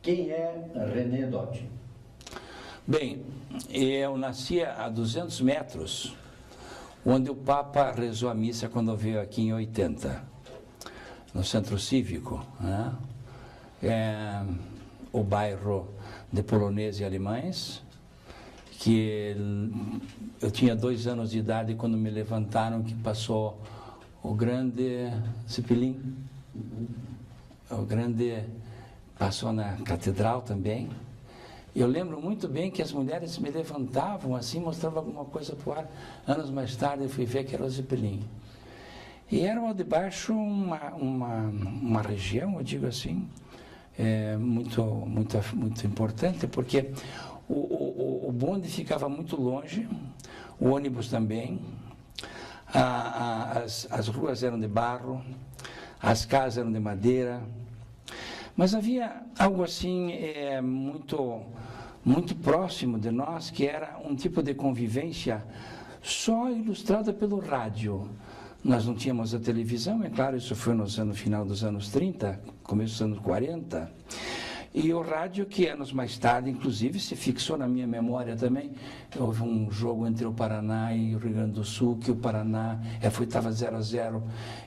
Quem é René Dodge? Bem, eu nasci a 200 metros, onde o Papa rezou a missa quando veio aqui em 80, no Centro Cívico, né? O bairro de poloneses e alemães, que eu tinha 2 anos de idade quando me levantaram, que passou o grande Zeppelin, o grande passou na catedral também. Eu lembro muito bem que as mulheres me levantavam assim, mostravam alguma coisa para o ar. Anos mais tarde eu fui ver que era o Zeppelin. E era de baixo uma região, eu digo assim, muito importante, porque o bonde ficava muito longe, o ônibus também, as ruas eram de barro, as casas eram de madeira, mas havia algo assim muito próximo de nós, que era um tipo de convivência só ilustrada pelo rádio. Nós não tínhamos a televisão, é claro, isso foi no final dos anos 30, começo dos anos 40, e o rádio, que anos mais tarde, inclusive, se fixou na minha memória também. Houve um jogo entre o Paraná e o Rio Grande do Sul, que o Paraná estava 0-0,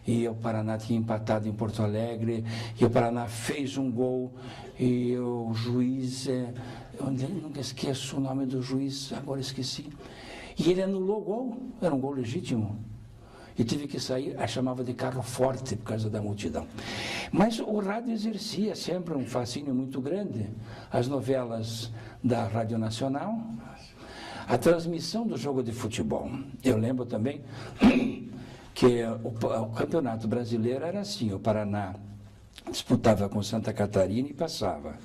e o Paraná tinha empatado em Porto Alegre, e o Paraná fez um gol, e o juiz, eu nunca esqueço o nome do juiz, agora esqueci, e ele anulou o gol, era um gol legítimo. E tive que sair, a chamava de carro forte por causa da multidão. Mas o rádio exercia sempre um fascínio muito grande. As novelas da Rádio Nacional, a transmissão do jogo de futebol. Eu lembro também que o Campeonato Brasileiro era assim, o Paraná disputava com Santa Catarina e passava.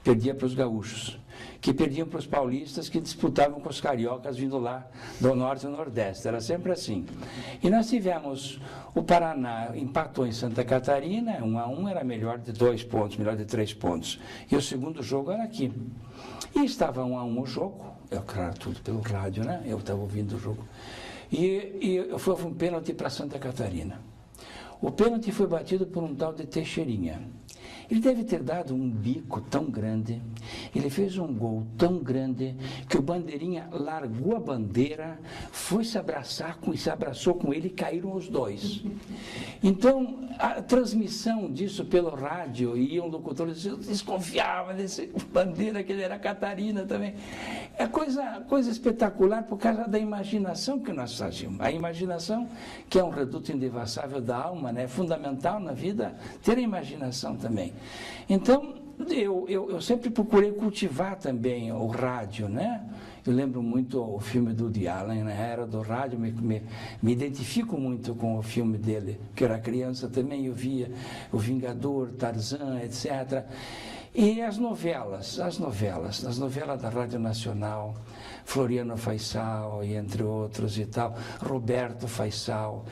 Perdia para os gaúchos, que perdiam para os paulistas, que disputavam com os cariocas vindo lá do norte e nordeste. Era sempre assim. E nós tivemos, o Paraná empatou em Santa Catarina, 1-1, era melhor de 2 pontos, melhor de 3 pontos. E o segundo jogo era aqui. E estava 1-1 o jogo, claro, tudo pelo rádio, né? Eu estava ouvindo o jogo. E foi um pênalti para Santa Catarina. O pênalti foi batido por um tal de Teixeirinha. Ele deve ter dado um bico tão grande, ele fez um gol tão grande, que o bandeirinha largou a bandeira, foi se abraçou com ele e caíram os dois. Então, a transmissão disso pelo rádio, e um locutor desconfiava desse bandeira, que ele era Catarina também. É coisa espetacular por causa da imaginação que nós fazíamos. A imaginação, que é um reduto indevassável da alma, né? É fundamental na vida ter a imaginação também. Então, eu sempre procurei cultivar também o rádio, né? Eu lembro muito o filme do Woody Allen, na era do rádio, me identifico muito com o filme dele, que era criança também, eu via O Vingador, Tarzan, etc. E as novelas da Rádio Nacional, Floriano Faisal, e entre outros e tal, Roberto Faisal,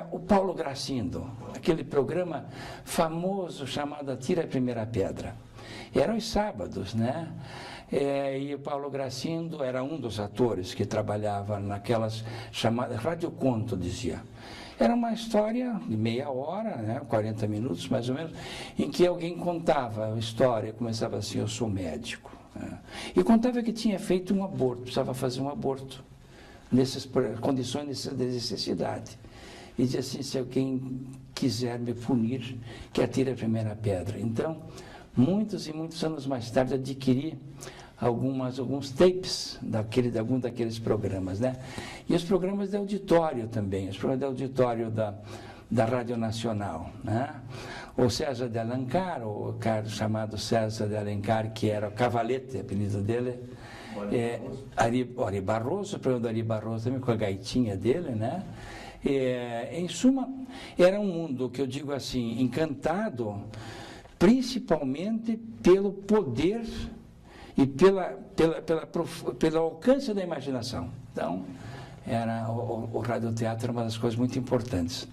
o Paulo Gracindo, aquele programa famoso chamado Atira a Primeira Pedra. Eram os sábados, né? E o Paulo Gracindo era um dos atores que trabalhava naquelas chamadas, radioconto, dizia. Era uma história de meia hora, né, 40 minutos mais ou menos, em que alguém contava a história, começava assim: eu sou médico. Né? E contava que tinha feito um aborto, precisava fazer um aborto, nessas condições de necessidade. E dizia assim: se alguém quiser me punir, que atire a primeira pedra. Então, muitos e muitos anos mais tarde, adquiri alguns tapes de algum daqueles programas, né? E os programas de auditório também, os programas de auditório da Rádio Nacional, né? O César de Alencar, o cara chamado César de Alencar, que era o Cavalete, apelido dele, Ari Barroso, o programa do Ari Barroso também, com a gaitinha dele, né? Em suma, era um mundo, que eu digo assim, encantado, principalmente pelo poder e pelo alcance da imaginação. Então, o radioteatro era uma das coisas muito importantes.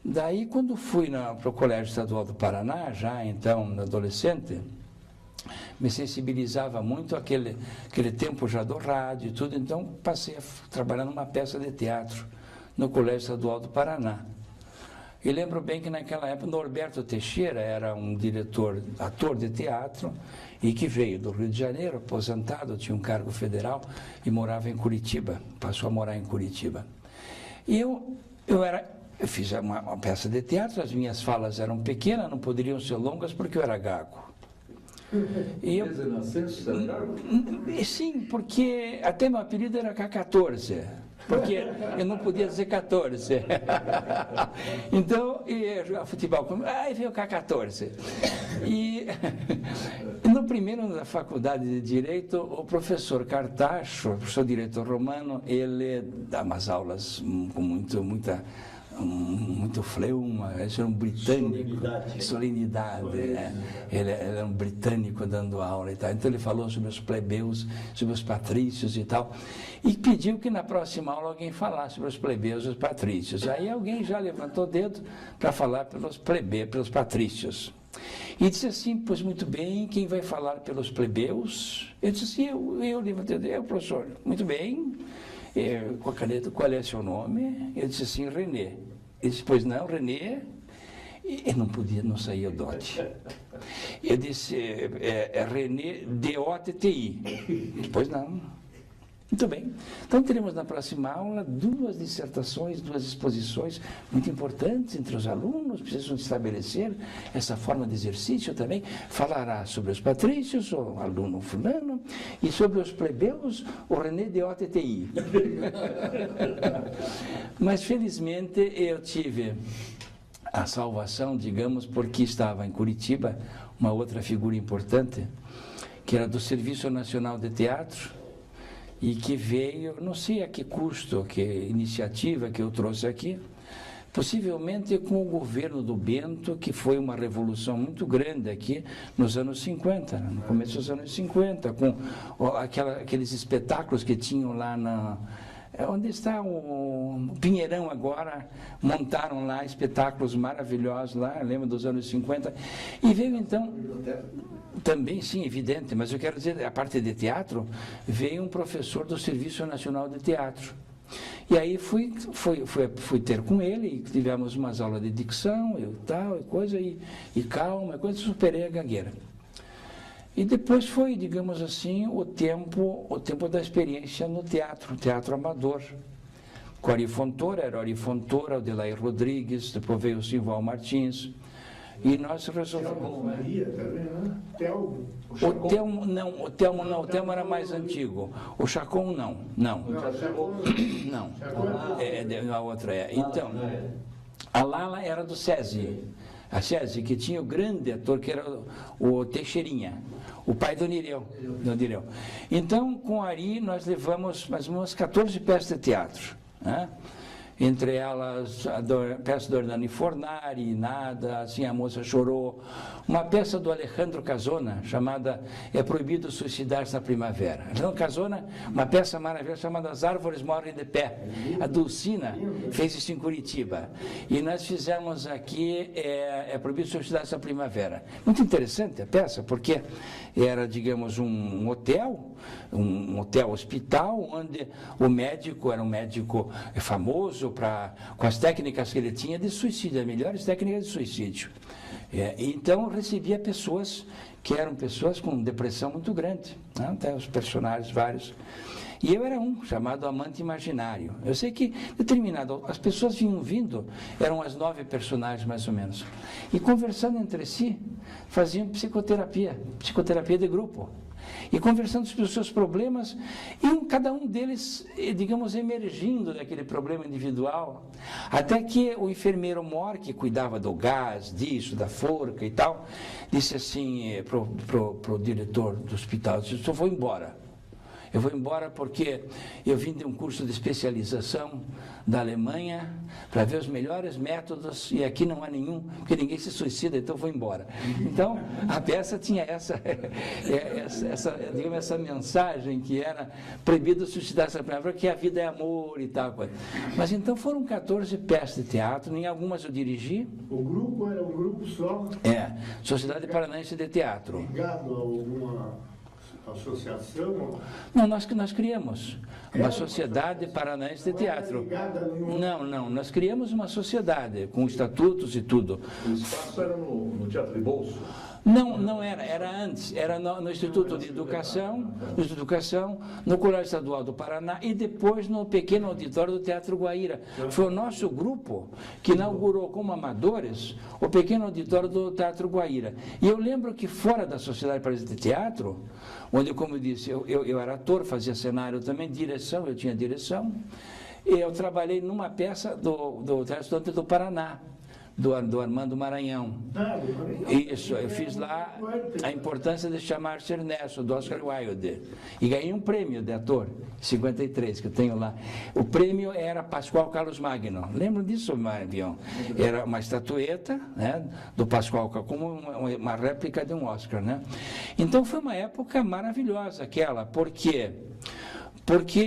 Daí, quando fui para o Colégio Estadual do Paraná, já então adolescente, me sensibilizava muito aquele tempo já do rádio e tudo, então passei a trabalhar numa peça de teatro no Colégio Estadual do Paraná. E lembro bem que naquela época Norberto Teixeira era um diretor, ator de teatro, e que veio do Rio de Janeiro, aposentado, tinha um cargo federal e morava em Curitiba, passou a morar em Curitiba. E eu fiz uma peça de teatro, as minhas falas eram pequenas, não poderiam ser longas porque eu era gago. E eu, Desde a nascença, você era gago? sim, porque até meu apelido era K14. Porque eu não podia dizer 14. Então, eu ia jogar futebol comigo, aí veio o K14. E no primeiro ano da faculdade de Direito, o professor Cartacho, o professor diretor romano, ele dá umas aulas com muito fleuma, ele era um britânico, solenidade, ele era um britânico dando aula e tal. Então ele falou sobre os plebeus, sobre os patrícios e tal, e pediu que na próxima aula alguém falasse sobre os plebeus e os patrícios. Aí alguém já levantou o dedo para falar pelos plebeus, pelos patrícios. E disse assim, pois muito bem, quem vai falar pelos plebeus? Eu disse assim, eu levantei o dedo, professor, muito bem. Com a caneta, qual é seu nome? Eu disse assim, René. Ele disse, pois não, René. E não podia, não saía o dote. Eu disse, René D-O-T-T-I. Pois não. Muito bem. Então teremos na próxima aula 2 dissertações, 2 exposições muito importantes entre os alunos, precisam estabelecer essa forma de exercício também. Falará sobre os patrícios, o aluno fulano, e sobre os plebeus, o René de OTTI. Mas felizmente eu tive a salvação, digamos, porque estava em Curitiba uma outra figura importante, que era do Serviço Nacional de Teatro, e que veio, não sei a que custo, que iniciativa que eu trouxe aqui, possivelmente com o governo do Bento, que foi uma revolução muito grande aqui nos anos 50, no começo dos anos 50, com aqueles espetáculos que tinham lá onde está o Pinheirão agora, montaram lá espetáculos maravilhosos lá, lembro dos anos 50, e veio então... Também, sim, evidente, mas eu quero dizer, a parte de teatro, veio um professor do Serviço Nacional de Teatro. E aí fui ter com ele, e tivemos umas aulas de dicção e tal, e coisa, e calma, coisa, superei a gagueira. E depois foi, digamos assim, o tempo da experiência no teatro amador. Com Ari Fontoura, era Ari Fontoura, Adelair Rodrigues, depois veio o Simval Martins. E nós resolvemos. Maria também, né? Telmo. O Telmo era mais antigo. O Chacon não. Não. A outra é. Então, a Lala era do SESI. A SESI, que tinha o grande ator, que era o Teixeirinha, o pai do Nireu. Então, com o Ari, nós levamos mais umas 14 peças de teatro. Né? Entre elas, a peça do Hernani Fornari, Nada, Assim a Moça Chorou, uma peça do Alejandro Casona, chamada É Proibido Suicidar-se na Primavera. Alejandro Casona, uma peça maravilhosa chamada As Árvores Morrem de Pé. A Dulcina fez isso em Curitiba. E nós fizemos aqui É Proibido Suicidar-se na Primavera. Muito interessante a peça, porque era, digamos, um hotel hospital, onde o médico era um médico famoso com as técnicas que ele tinha de suicídio, as melhores técnicas de suicídio. Então recebia pessoas que eram pessoas com depressão muito grande, né? Até os personagens vários. E eu era chamado Amante Imaginário. Eu sei que as pessoas vinham vindo, eram as 9 personagens mais ou menos, e conversando entre si, faziam psicoterapia de grupo. E conversando sobre os seus problemas, e cada um deles, digamos, emergindo daquele problema individual, até que o enfermeiro mor, que cuidava do gás, disso, da forca e tal, disse assim para o diretor do hospital, disse, eu vou embora. Eu vou embora porque eu vim de um curso de especialização da Alemanha para ver os melhores métodos e aqui não há nenhum, porque ninguém se suicida, então eu vou embora. Então, a peça tinha digamos, essa mensagem que era proibido suicidar-se na primavera, porque a vida é amor e tal. Mas então foram 14 peças de teatro, em algumas eu dirigi. O grupo era um grupo só? Sociedade Paranaense de Teatro. Ligado a alguma associação? Não, nós criamos uma sociedade paranaense de teatro. Não, nós criamos uma sociedade com estatutos e tudo. O espaço era no Teatro de Bolso? Não era antes, era no Instituto de Educação, no Colégio Estadual do Paraná e depois no pequeno auditório do Teatro Guaíra. Foi o nosso grupo que inaugurou como amadores o pequeno auditório do Teatro Guaíra. E eu lembro que fora da Sociedade Paraense de Teatro, onde, como eu disse, eu era ator, fazia cenário também, direção, eu tinha direção, e eu trabalhei numa peça do Teatro Estudante do Paraná, do Armando Maranhão. Isso, eu fiz lá a importância de chamar-se Ernesto, do Oscar Wilde. E ganhei um prêmio de ator, 53, que eu tenho lá. O prêmio era Pascoal Carlos Magno. Lembram disso, Marion? Era uma estatueta, né, do Pascoal, como uma réplica de um Oscar, né? Então foi uma época maravilhosa aquela, porque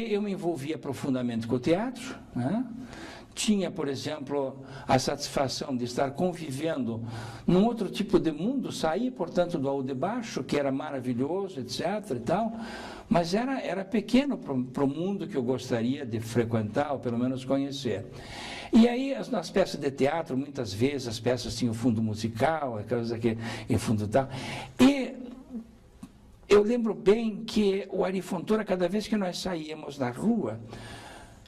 eu me envolvia profundamente com o teatro, né? Tinha, por exemplo, a satisfação de estar convivendo num outro tipo de mundo, sair, portanto, do alto de baixo, que era maravilhoso, etc. e tal, mas era pequeno para o mundo que eu gostaria de frequentar, ou pelo menos conhecer. E aí, nas peças de teatro, muitas vezes, as peças tinham fundo musical, aquelas aqui em fundo tal. E eu lembro bem que o Ari Fontoura, cada vez que nós saíamos na rua,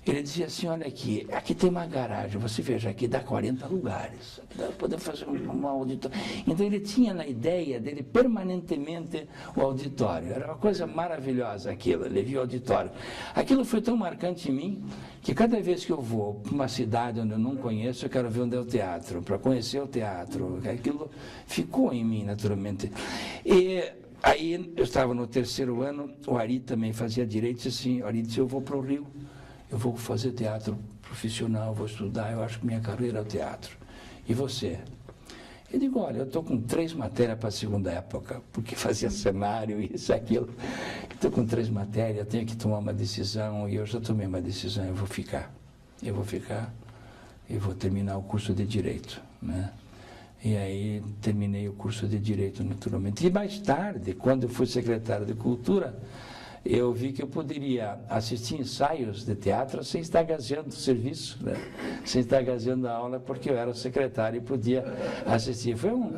ele dizia assim, olha aqui tem uma garagem, você veja, aqui dá 40 lugares, podemos fazer um auditório. Então ele tinha na ideia dele permanentemente o auditório, era uma coisa maravilhosa aquilo, ele via o auditório. Aquilo foi tão marcante em mim, que cada vez que eu vou para uma cidade onde eu não conheço, eu quero ver onde é o teatro, para conhecer o teatro, aquilo ficou em mim naturalmente. E aí eu estava no 3º ano, o Ari também fazia direito, disse assim, Ari disse, eu vou para o Rio, eu vou fazer teatro profissional, vou estudar, eu acho que minha carreira é o teatro. E você? Eu digo, olha, eu estou com 3 matérias para a segunda época, porque fazia cenário, isso, aquilo. Estou com 3 matérias, tenho que tomar uma decisão, e eu já tomei uma decisão, eu vou ficar e vou terminar o curso de Direito, né? E aí terminei o curso de Direito, naturalmente. E mais tarde, quando eu fui secretário de Cultura, eu vi que eu poderia assistir ensaios de teatro sem estar gazeando o serviço, né? Sem estar gazeando a aula, porque eu era secretário e podia assistir. Foi um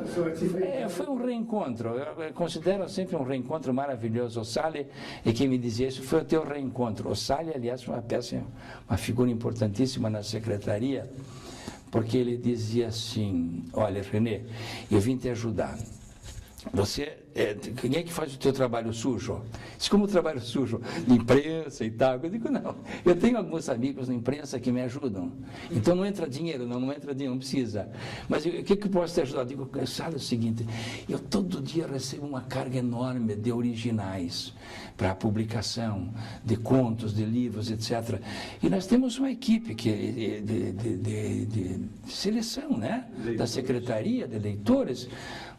reencontro, eu considero sempre um reencontro maravilhoso. O Sale, e quem me dizia isso, foi o teu reencontro. O Sale, aliás, foi uma figura importantíssima na secretaria, porque ele dizia assim, olha, René, eu vim te ajudar. Quem é que faz o teu trabalho sujo? Diz, como trabalho sujo? De imprensa e tal. Eu digo, não, eu tenho alguns amigos na imprensa que me ajudam. Então não entra dinheiro, não entra dinheiro, não precisa. Mas o que eu posso te ajudar? Eu digo, sabe o seguinte, eu todo dia recebo uma carga enorme de originais para publicação, de contos, de livros, etc. E nós temos uma equipe de seleção, né? Da secretaria, de leitores.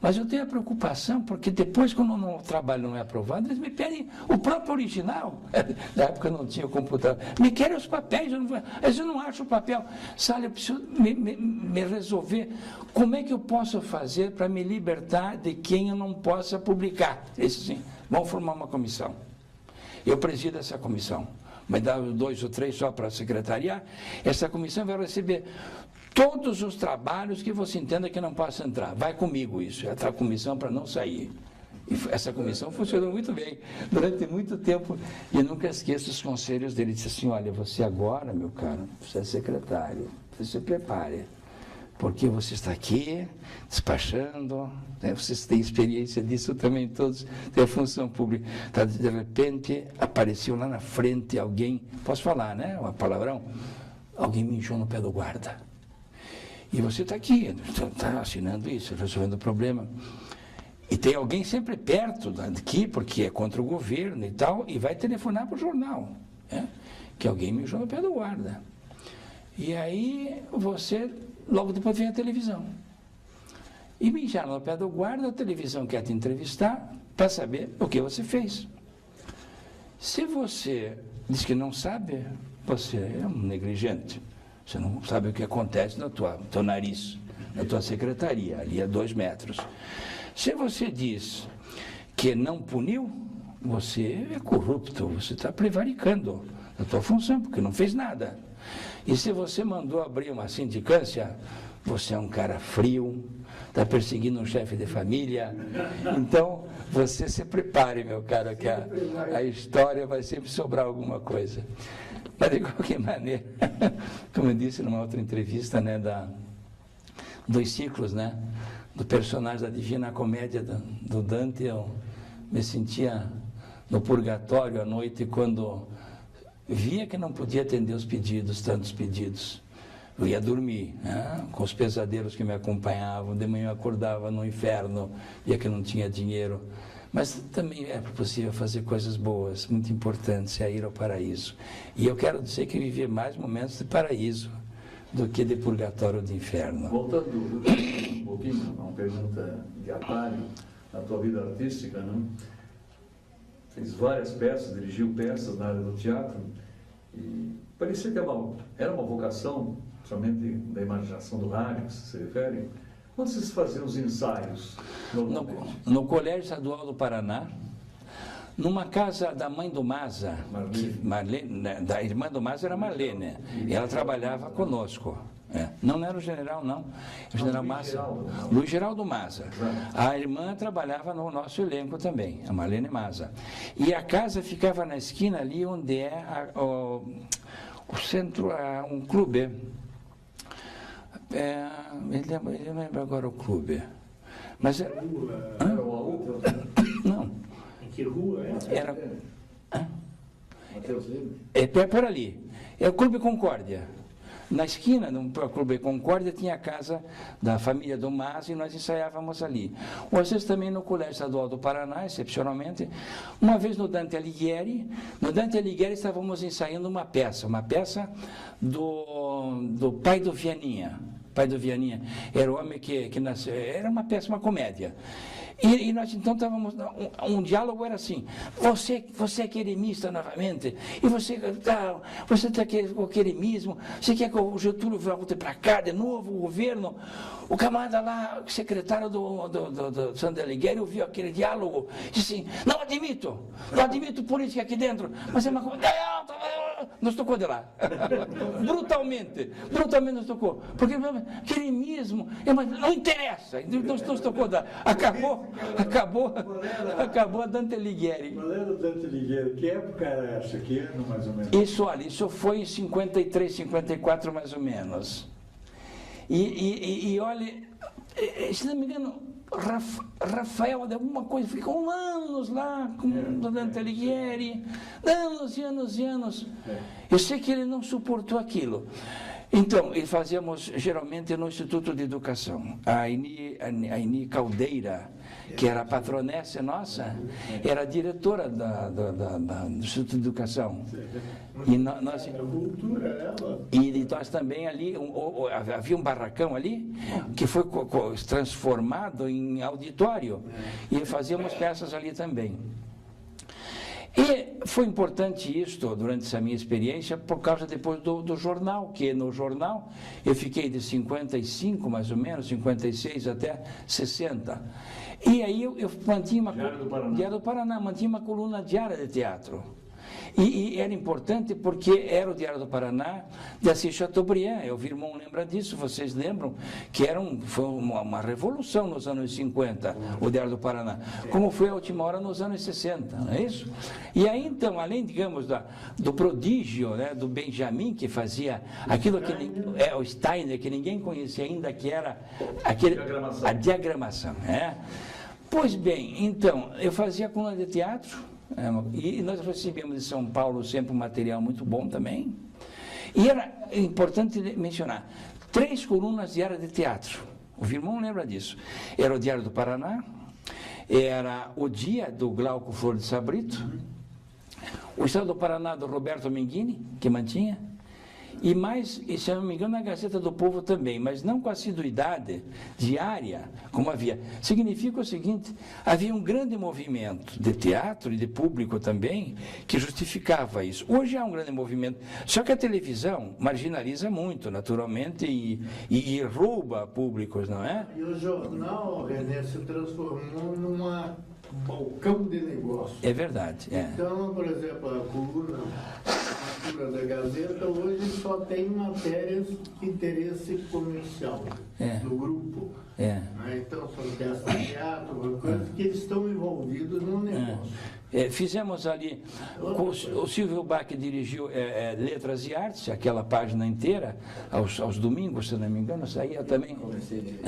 Mas eu tenho a preocupação, porque depois, quando o trabalho não é aprovado, eles me pedem o próprio original. Na época não tinha computador. Me querem os papéis, eu não acho o papel. Sabe, eu preciso me resolver. Como é que eu posso fazer para me libertar de quem eu não possa publicar? Eles dizem, assim, vamos formar uma comissão. Eu presido essa comissão. Mas dá 2 ou 3 só para secretariar. Essa comissão vai receber todos os trabalhos que você entenda que não possa entrar. Vai comigo isso, é a comissão para não sair. E essa comissão funcionou muito bem, durante muito tempo, e eu nunca esqueço os conselhos dele. Ele disse assim, olha, você agora, meu caro, você é secretário, você se prepare, porque você está aqui, despachando, né? Vocês têm experiência disso também, todos têm a função pública. Tá, de repente, apareceu lá na frente alguém, posso falar, né, uma palavrão? Alguém mijou no pé do guarda. E você está aqui, está assinando isso, resolvendo o problema. E tem alguém sempre perto daqui, porque é contra o governo e tal, e vai telefonar para o jornal, né? Que alguém mijou no pé do guarda. E aí você, logo depois vem a televisão. E mijar no pé do guarda, a televisão quer te entrevistar para saber o que você fez. Se você diz que não sabe, você é um negligente. Você não sabe o que acontece no teu nariz, na tua secretaria, ali a 2 metros. Se você diz que não puniu, você é corrupto, você está prevaricando a tua função, porque não fez nada. E se você mandou abrir uma sindicância, você é um cara frio, está perseguindo um chefe de família. Então, você se prepare, meu caro, que a história vai sempre sobrar alguma coisa. Mas, de qualquer maneira, como eu disse numa outra entrevista, né, dos ciclos, né, do personagem da Divina Comédia do Dante, eu me sentia no purgatório à noite quando via que não podia atender os pedidos, tantos pedidos. Eu ia dormir, né, com os pesadelos que me acompanhavam, de manhã eu acordava no inferno, via que não tinha dinheiro. Mas também é possível fazer coisas boas, muito importantes, é ir ao paraíso. E eu quero dizer que eu vivi mais momentos de paraíso do que de purgatório ou de inferno. Voltando um pouquinho a uma pergunta de atalho na tua vida artística, né? Fez várias peças, dirigiu peças na área do teatro e parecia que era uma vocação, somente da imaginação do rádio, que se refere. Quando vocês faziam os ensaios? No Colégio Estadual do Paraná, numa casa da mãe do Maza, da irmã do Maza era Marlene, e ela trabalhava conosco. Não era o general, não. O general Maza. Luiz Geraldo Maza. A irmã trabalhava no nosso elenco também, a Marlene Maza. E a casa ficava na esquina ali onde é o centro, um clube. Eu não lembro agora o clube. Mas era. Era o AU? Não. Em que rua é? Era. Mateus Lima? É por ali. É o Clube Concórdia. Na esquina do Clube Concórdia tinha a casa da família do Mas e nós ensaiávamos ali. Ou às vezes também no Colégio Estadual do Paraná, excepcionalmente. Uma vez no Dante Alighieri. No Dante Alighieri estávamos ensaiando uma peça do pai do Vianinha. Pai do Vianinha era o homem que nasceu, era uma peça, uma comédia. E nós então estávamos, um diálogo era assim: você é querimista novamente, e você está com o querimismo, você quer que o Getúlio volte para cá de novo, o governo. O camarada lá, secretário do Sandro Alighieri, ouviu aquele diálogo, disse assim: não admito política aqui dentro, mas é uma coisa. Nos tocou de lá. Brutalmente nos tocou. Porque querimismo, não interessa, nos tocou da. Acabou a Dante Alighieri. Qual era o Dante Alighieri? Que época era essa? Que ano mais ou menos? Isso foi em 53, 54 mais ou menos. E olha, se não me engano, Rafael de alguma coisa, ficou anos lá com o Dante Alighieri, anos e anos e anos. Eu sei que ele não suportou aquilo. Então, e fazíamos geralmente no Instituto de Educação. A Ini Caldeira, que era a patronessa nossa, era a diretora do Instituto de Educação. E nós também ali, havia um barracão ali, que foi transformado em auditório, e fazíamos peças ali também. E foi importante isto durante essa minha experiência por causa depois do jornal, que no jornal eu fiquei de 55 mais ou menos, 56 até 60. E aí eu mantinha Diário do Paraná, mantinha uma coluna diária de teatro. E era importante porque era o Diário do Paraná de Assis Chateaubriand. O Virmão lembra disso, vocês lembram? Que foi uma revolução nos anos 50, o Diário do Paraná. Como foi a Última Hora nos anos 60, não é isso? E aí, então, além, digamos, do prodígio, né, do Benjamin, que fazia aquilo que... o Steiner, que ninguém conhecia ainda, que era a diagramação. Pois bem, então, eu fazia coluna de teatro, e nós recebíamos de São Paulo sempre um material muito bom também. E era importante mencionar 3 colunas diárias de teatro. O Virmão lembra disso. Era o Diário do Paraná, era o Dia do Glauco Flor de Sabrito, o Estado do Paraná do Roberto Menghini, que mantinha, e mais, e se eu não me engano, a Gazeta do Povo também, mas não com assiduidade diária, como havia. Significa o seguinte: havia um grande movimento de teatro e de público também, que justificava isso. Hoje há um grande movimento, só que a televisão marginaliza muito, naturalmente, e rouba públicos, não é? E o jornal, René, se transformou numa balcão de negócio. É verdade, é. Então, por exemplo, a coluna da Gazeta hoje só tem matérias de interesse comercial do grupo. É. Então, são peças de teatro, coisas que eles estão envolvidos no negócio. Fizemos ali, o Silvio Bach dirigiu Letras e Artes, aquela página inteira, aos domingos, se não me engano, saía também. Comecei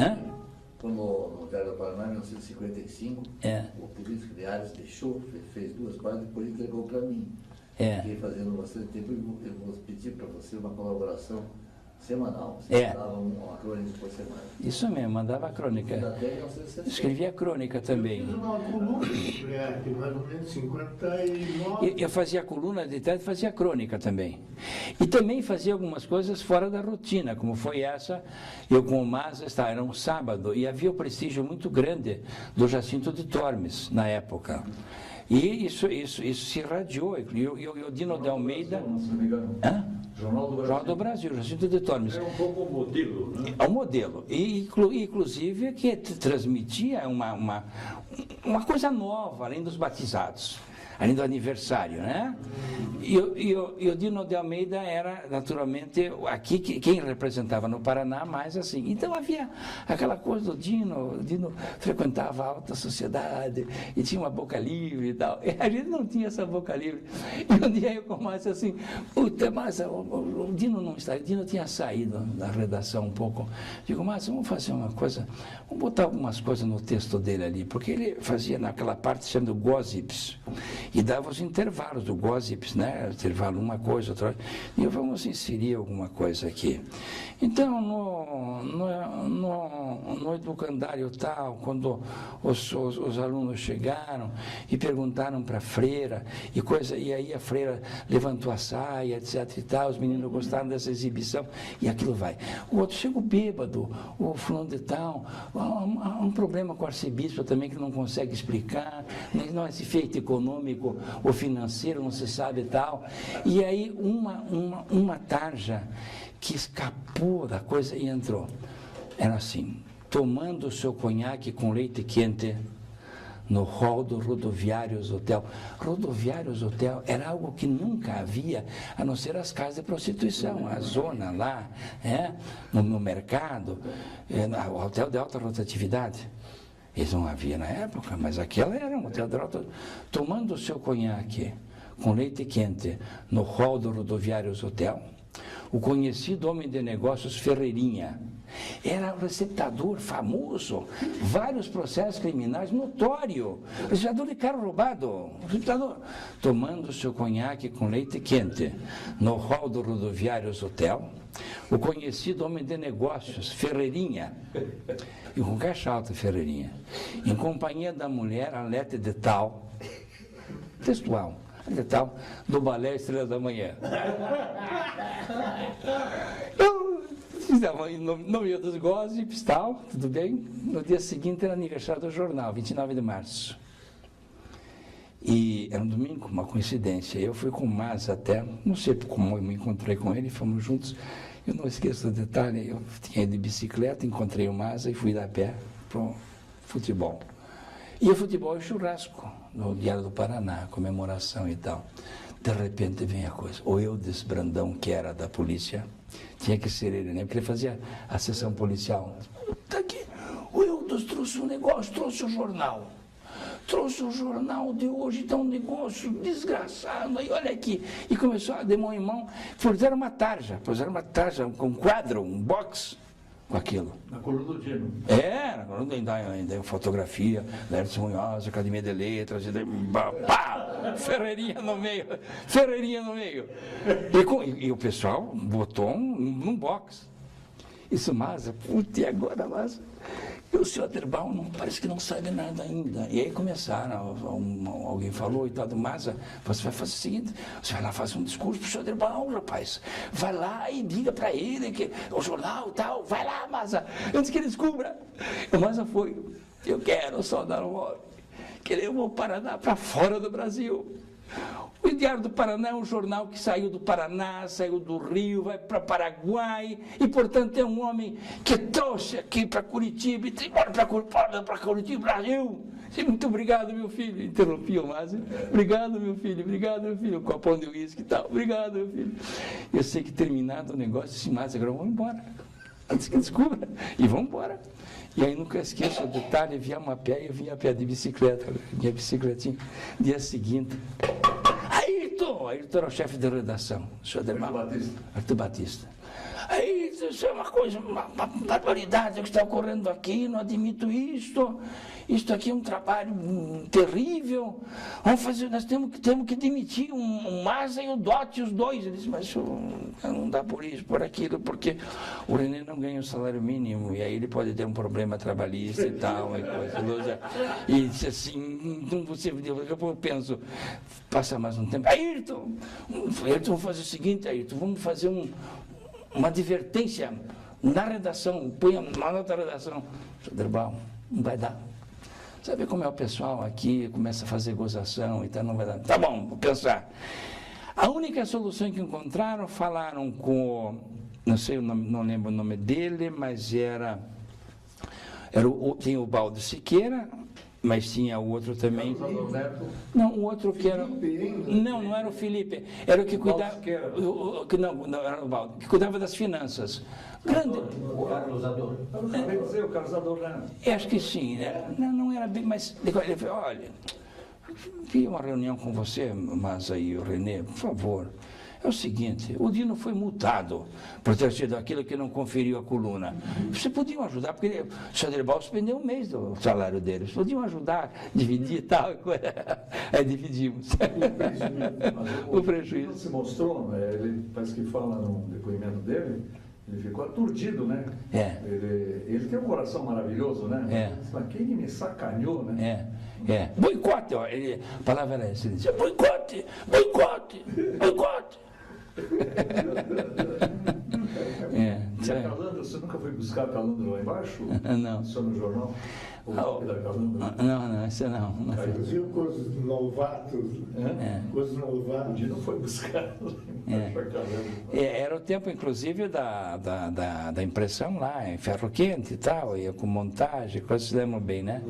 no Diário do Paraná, em 1955, o Político de Ares deixou, fez 2 páginas, depois entregou para mim. Fiquei fazendo bastante tempo e eu vou pedir para você uma colaboração semanal. Você mandava uma crônica por semana. Isso mesmo, mandava a crônica. Escrevia a crônica também. Eu fiz uma coluna, mais ou menos 59. Eu fazia coluna de teatro e fazia crônica também. E também fazia algumas coisas fora da rotina, como foi essa. Eu com o Maza, era um sábado, e havia o prestígio muito grande do Jacinto de Tormes, na época. E isso se irradiou. E o Dino de Almeida... Jornal do Brasil, Jacinto de Tormes. É um pouco o modelo, né? É um modelo. E, inclusive, que transmitia uma coisa nova, além dos batizados, além do aniversário, né? E o Dino de Almeida era, naturalmente, aqui quem representava no Paraná mais assim. Então havia aquela coisa do Dino. O Dino frequentava a alta sociedade e tinha uma boca livre e tal. E a gente não tinha essa boca livre. E um dia eu começo assim, puta, mas o Dino não está. O Dino tinha saído da redação um pouco. Digo, mas vamos fazer uma coisa, vamos botar algumas coisas no texto dele ali, porque ele fazia naquela parte chamada gossips. E dava os intervalos do gossips, né? Intervalo uma coisa, outra. E vamos inserir alguma coisa aqui. Então, no educandário tal, quando os alunos chegaram e perguntaram para a freira, e aí a freira levantou a saia, etc e tal, os meninos gostaram dessa exibição, e aquilo vai. O outro chega o bêbado, o fulano de tal, há um problema com o arcebispo também que não consegue explicar, não é esse efeito econômico ou financeiro, não se sabe e tal. E aí uma tarja que escapou da coisa e entrou. Era assim, tomando o seu conhaque com leite quente no hall do Rodoviários Hotel. Rodoviários Hotel era algo que nunca havia, a não ser as casas de prostituição, a zona lá, no mercado, o hotel de alta rotatividade. Isso não havia na época, mas aquela era um hotel de alta... Tomando o seu conhaque com leite quente no hall do Rodoviários Hotel, o conhecido homem de negócios Ferreirinha era um receptador famoso, vários processos criminais, notório, receptador de carro roubado, receptador, tomando o seu conhaque com leite quente no hall do Rodoviários Hotel, o conhecido homem de negócios Ferreirinha, e com caixa alta Ferreirinha, em companhia da mulher Alete de Tal, textual, de Tal, do Balé Estrela da Manhã. Eu estava no meio dos gossips, tal, tudo bem? No dia seguinte era aniversário do jornal, 29 de março. E era um domingo, uma coincidência. Eu fui com o Maza até, não sei como eu me encontrei com ele, fomos juntos. Eu não esqueço do detalhe, eu tinha ido de bicicleta, encontrei o Maza e fui a pé para o futebol. E o futebol é churrasco, no Diário do Paraná, comemoração e tal. De repente vem a coisa, o Eudes Brandão, que era da polícia, tinha que ser ele, né? Porque ele fazia a sessão policial. Tá aqui, o Eudes trouxe um negócio, trouxe o jornal. Trouxe o jornal de hoje, tá um negócio desgraçado, aí olha aqui. E começou a de mão em mão, puseram uma tarja, com um quadro, um box, com aquilo. Na coluna do Dino. Na coluna ainda fotografia, Lertz Munhoz, Academia de Letras, pá, Ferreirinha no meio. E o pessoal botou num box. Isso, Maza, putz, e agora, Maza? E o senhor Aderbaum parece que não sabe nada ainda. E aí começaram, alguém falou e tal, do Maza, você vai fazer o seguinte, você vai lá fazer um discurso pro senhor Aderbaum, rapaz. Vai lá e diga para ele que o jornal e tal, vai lá, Maza, antes que ele descubra. O Maza foi, eu quero só dar um homem, que levou o Paraná para fora do Brasil. O Diário do Paraná é um jornal que saiu do Paraná, saiu do Rio, vai para Paraguai, e, portanto, é um homem que trouxe aqui para Curitiba, e para Curitiba, Brasil. Sim, muito obrigado, meu filho. Interrompi o Márcio. Obrigado, meu filho. Um copão de uísque e tal. Obrigado, meu filho. Eu sei que terminado o negócio, esse Márcio, agora vamos embora. Antes que descubra. E vamos embora. E aí nunca esqueço o detalhe, viemos a pé, eu vinha a pé de bicicleta, minha bicicletinha. Dia seguinte, Ayrton era o chefe de redação, Arthur Batista. Aí, isso é uma coisa, uma barbaridade que está ocorrendo aqui, não admito isto aqui é um trabalho terrível, vamos fazer, nós temos que demitir um Maza e o Dotti, os dois. Ele disse, mas isso não dá por isso, por aquilo, porque o René não ganha o salário mínimo, e aí ele pode ter um problema trabalhista e tal, e disse assim, então daqui a pouco eu penso, passa mais um tempo, Ayrton, vamos fazer o seguinte, Ayrton, vamos fazer uma advertência na redação, põe uma nota da redação. Soderbal, não vai dar. Sabe como é o pessoal aqui, começa a fazer gozação e tal, não vai dar. Tá bom, vou pensar. A única solução que encontraram, falaram com, não sei o nome, não lembro o nome dele, mas tinha o Baldo Siqueira, mas tinha o outro também. Não, o outro que era. Não era o Felipe. Era o que cuidava. Não, era o Baldo, que cuidava das finanças. Grande. O Carlos Ador. O Carlos Ador, né? Acho que sim, né? Não era bem, mas ele falou, olha, vi uma reunião com você, mas aí o René, por favor. É o seguinte, o Dino foi multado por ter sido aquilo que não conferiu a coluna. Vocês podiam ajudar, porque o Soderbal suspendeu um mês do salário dele. Vocês podiam ajudar, dividir e tal. Aí dividimos. O prejuízo. O Dino se mostrou, né? Ele parece que fala no depoimento dele, ele ficou aturdido, né? Ele tem um coração maravilhoso, né? Mas quem me sacaneou, né? Boicote, ó, a palavra era essa, ele dizia, boicote. E a Calandra, você nunca foi buscar a Calandra lá embaixo? Não. Só no jornal? Não, isso não. Viu com os novatos? Com os novatos. Não foi buscar lá embaixo a Calandra. Era o tempo, inclusive, da impressão lá, em ferro quente e tal, ia com montagem, coisas se lembram bem, né?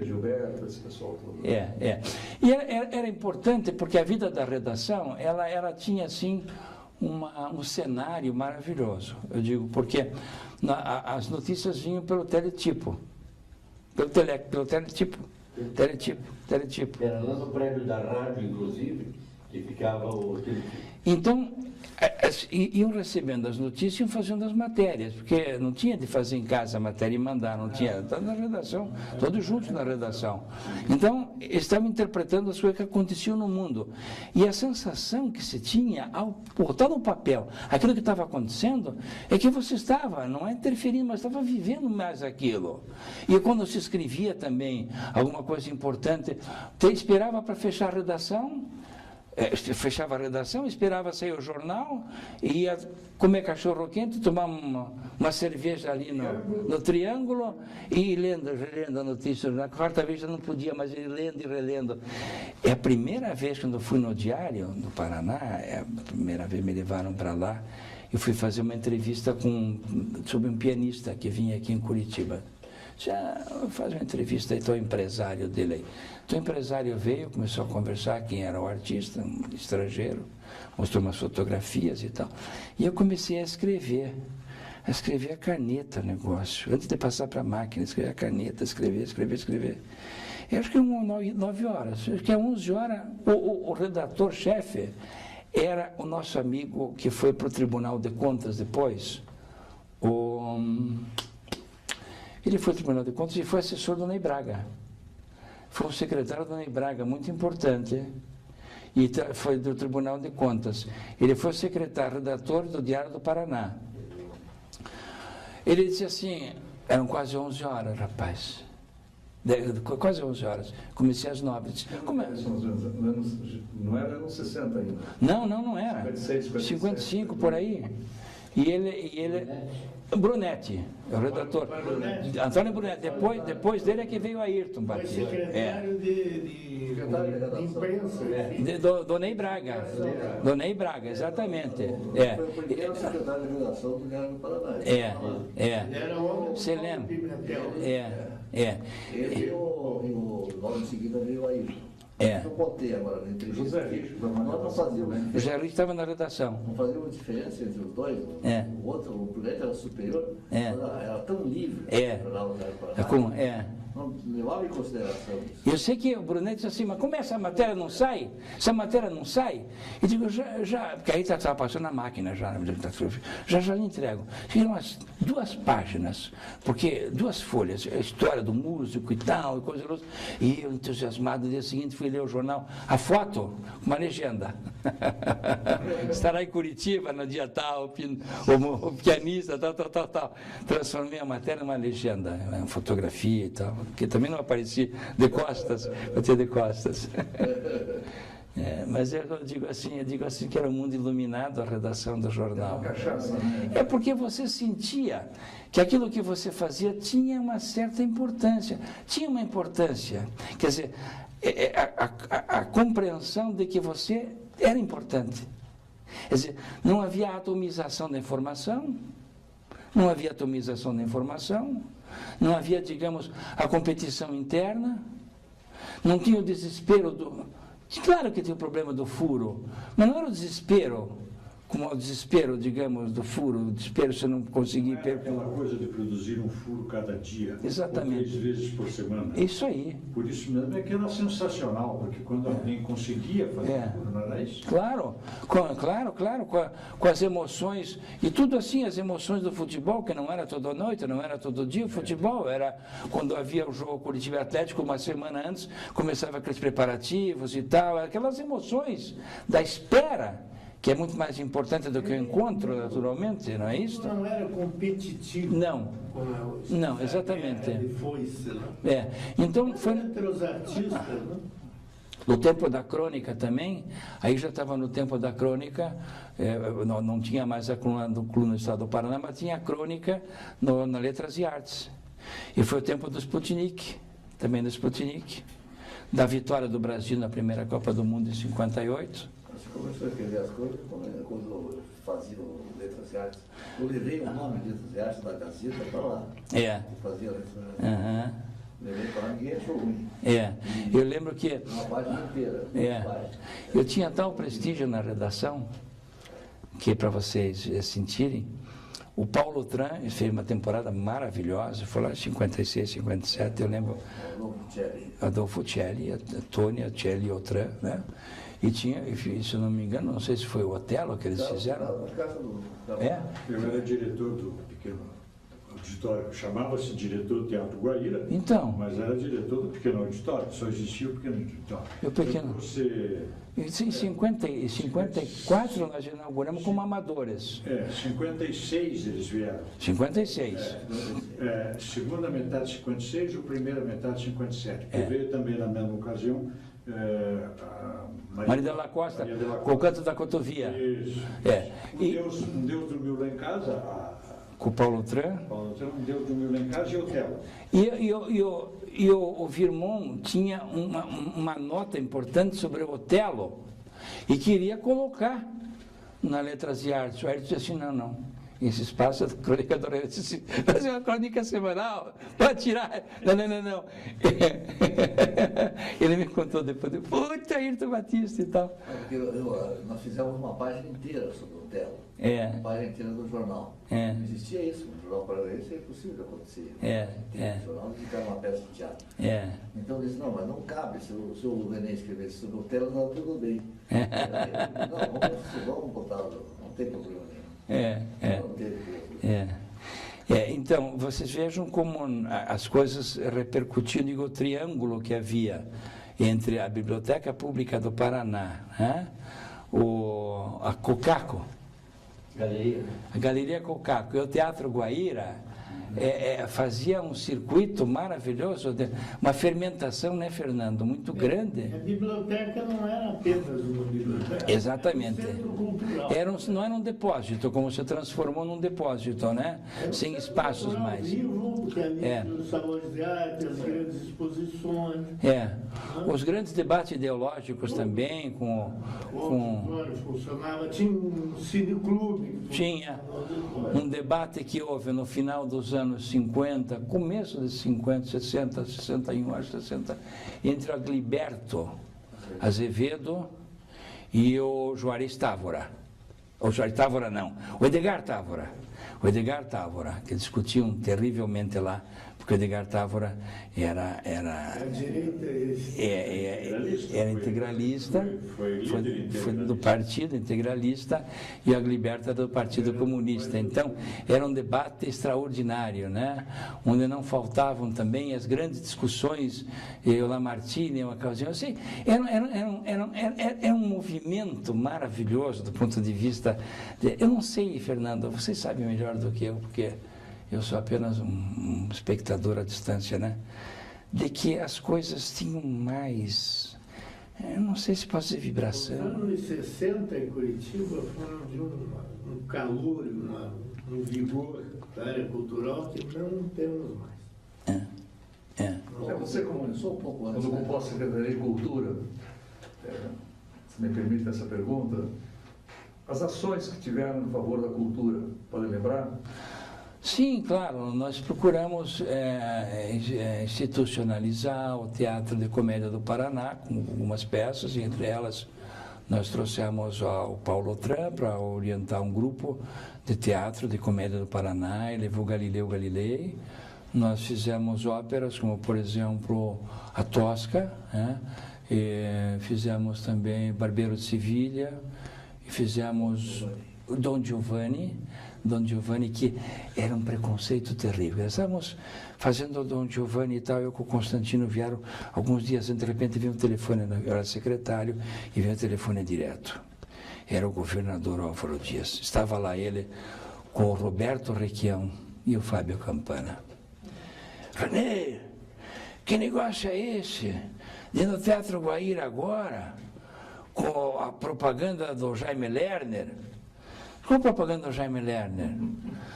Gilberto, esse pessoal todo. E era importante, porque a vida da redação, ela tinha, assim, um cenário maravilhoso. Eu digo, porque as notícias vinham pelo teletipo. Pelo teletipo. Era lá no prédio da rádio, inclusive, que ficava o teletipo. Então, iam recebendo as notícias e iam fazendo as matérias, porque não tinha de fazer em casa a matéria e mandar, não tinha, estava na redação, todos juntos na redação. Então, estavam interpretando as coisas que aconteciam no mundo. E a sensação que se tinha, ao botar no papel aquilo que estava acontecendo, é que você estava, não é interferindo, mas estava vivendo mais aquilo. E quando se escrevia também alguma coisa importante, esperava para fechar a redação, fechava a redação, esperava sair o jornal, ia comer cachorro quente, tomar uma cerveja ali no Triângulo e relendo a notícia. Na quarta vez já não podia, mas lendo e relendo. É a primeira vez quando eu fui no Diário do Paraná, a primeira vez me levaram para lá, eu fui fazer uma entrevista sobre um pianista que vinha aqui em Curitiba. Já faz uma entrevista aí, estou empresário dele aí. Então o empresário veio, começou a conversar quem era o artista, um estrangeiro, mostrou umas fotografias e tal. E eu comecei a escrever a caneta o negócio. Antes de passar para a máquina, escrever a caneta, escrever. Eu acho que 9 horas, acho que 11 horas, o redator-chefe era o nosso amigo que foi para o Tribunal de Contas depois, ele foi ao Tribunal de Contas e foi assessor do Ney Braga. Foi um secretário do Ney Braga, muito importante, e foi do Tribunal de Contas. Ele foi secretário, redator do Diário do Paraná. Ele disse assim, eram quase 11 horas, rapaz. Quase 11 horas. Comecei às 9. Disse, não era anos 60 ainda. Não era. 56, 55, por aí. E ele Brunetti, é o redator. Antônio Brunetti. Depois dele é que veio Ayrton Foi Batista. secretário de imprensa. Do Ney Braga. Do Ney Braga, exatamente. Foi o primeiro secretário de redação do Diário do Paraná. Era homem Você lembra? Pimentel. Ele veio, logo em seguida veio Ayrton. Eu botei agora na entrevista. José Richo, nós não fazíamos O José Luiz estava na redação. Não fazíamos diferença entre os dois. O outro, o Brunetti era superior, era tão livre. Não levava em consideração isso. Eu sei que o Brunetti disse assim, mas como essa matéria não sai? Essa matéria não sai? Eu digo, já porque aí estava passando a máquina já lhe entrego. Fiz umas 2 páginas, porque 2 folhas, a história do músico e tal, e coisa outra. E eu, entusiasmado, no dia seguinte fui ler o jornal, a foto, uma legenda. Estará em Curitiba no dia tal, o pianista, tal. Transformei a matéria numa legenda, uma fotografia e tal. Que também não aparecia de costas, batia de costas. Mas eu digo assim que era um mundo iluminado a redação do jornal. É porque você sentia que aquilo que você fazia tinha uma certa importância. Tinha uma importância. Quer dizer, a compreensão de que você era importante. Quer dizer, não havia atomização da informação, não havia, digamos, a competição interna, não tinha o desespero do... Claro que tinha o problema do furo, mas não era o desespero, como o desespero, digamos, do furo, o desespero se não conseguir... Aquela coisa de produzir um furo cada dia, exatamente, 3 vezes por semana. Isso aí. Por isso mesmo é que era sensacional, porque quando alguém conseguia fazer furo, não era isso? Claro, com as emoções, e tudo assim, as emoções do futebol, que não era toda noite, não era todo dia, o futebol era quando havia o jogo Curitiba Atlético, uma semana antes, começava aqueles preparativos e tal, aquelas emoções da espera, que é muito mais importante do que o encontro, naturalmente, não é isso? Não era competitivo. Não, exatamente. Então foi entre os artistas, né? No tempo da crônica também, aí já estava no tempo da crônica, não tinha mais a coluna do Estado do Paraná, mas tinha a crônica na Letras e Artes. E foi o tempo do Sputnik, também do Sputnik, da vitória do Brasil na primeira Copa do Mundo em 58. Você começou a escrever as coisas quando eu fazia Letras e Artes. Eu levei o nome de Letras e Artes da Gazeta para lá. Fazia Letras e Artes. Levei para lá, ninguém achou ruim. Eu lembro que... Uma página inteira. Eu tinha tal prestígio na redação, que para vocês sentirem, o Paulo Tran fez uma temporada maravilhosa, foi lá em 56, 57, eu lembro... Adolfo Celli, a Tônia Celli e o Tran, né? E tinha, se eu não me engano, não sei se foi o Otelo que eles fizeram. Eu era diretor do pequeno auditório, chamava-se diretor do Teatro Guaíra, então, mas era diretor do pequeno auditório, só existia o pequeno auditório. Em 54 nós inauguramos como amadores. 56 eles vieram. 56. Segunda metade de 56 ou primeira metade de 57. Que veio também na mesma ocasião Maria de la Costa, com o Canto da Cotovia. Isso. Um Deus dormiu lá em casa. Com o Paulo Tran. Um Deus dormiu lá em casa e Otelo. E o Virmont tinha uma nota importante sobre o Otelo e queria colocar na Letras e Artes. O Ayrton disse assim, não. Esse espaço, a crônica do Rei disse, fazer uma crônica semanal, pode tirar. Não. Ele me contou depois, puta, Ayrton Batista e tal. Nós fizemos uma página inteira sobre o Otelo. Uma página inteira do jornal. Não existia isso no Jornal Paranaense, é impossível de acontecer. O jornal dedicar uma peça de teatro. Então eu disse, não, mas não cabe, se o René escrevesse sobre o Otelo, não, tudo bem. Não, vamos botar, não tem problema nenhum. Então, vocês vejam como as coisas repercutiam no triângulo que havia entre a Biblioteca Pública do Paraná, a Cocaco, a Galeria Cocaco e o Teatro Guaíra. fazia um circuito maravilhoso, uma fermentação, né, Fernando, muito grande. A biblioteca não era apenas uma biblioteca. Exatamente. Era um centro cultural. Não era um depósito, como se transformou num depósito, né? Sem espaços mais. Vivo, porque ali os salões de arte, as grandes exposições. Os grandes debates ideológicos também, com funcionava, tinha um cineclube. Tinha um debate que houve no final dos anos 50, começo de 50, 60, 61, acho 60, entre o Agliberto Azevedo e o Juarez Távora. O Juarez Távora não, o Edgar Távora. O Edgar Távora, que discutiam terrivelmente lá, porque o Edgar Távora era integralista, foi do Partido Integralista, e o Agliberto era do Partido Comunista. Então, era um debate extraordinário, né? Onde não faltavam também as grandes discussões, o Lamartine, uma ocasião assim. Era um movimento maravilhoso do ponto de vista... Eu não sei, Fernando, vocês sabem melhor do que eu, porque eu sou apenas um espectador à distância, né? De que as coisas tinham mais, eu não sei se posso dizer vibração. Os anos 60 em Curitiba foram de um calor, um vigor da área cultural que não temos mais. Você começou um pouco antes, quando ocupou a Secretaria de Cultura, se me permite essa pergunta, as ações que tiveram em favor da cultura, podem lembrar? Sim, claro, nós procuramos institucionalizar o Teatro de Comédia do Paraná, com algumas peças, e entre elas nós trouxemos o Paulo Otran para orientar um grupo de teatro de comédia do Paraná, e levou Galileu Galilei. Nós fizemos óperas como, por exemplo, A Tosca, né? E fizemos também Barbeiro de Sevilha, e fizemos Dom Giovanni, que era um preconceito terrível. Nós estávamos fazendo o Dom Giovanni e tal, eu com o Constantino vieram alguns dias, de repente veio um telefone, eu era secretário, e veio um telefone direto. Era o governador Álvaro Dias. Estava lá ele com o Roberto Requião e o Fábio Campana. René, que negócio é esse? De no Teatro Guaíra agora, com a propaganda do Jaime Lerner? Qual a propaganda do Jaime Lerner?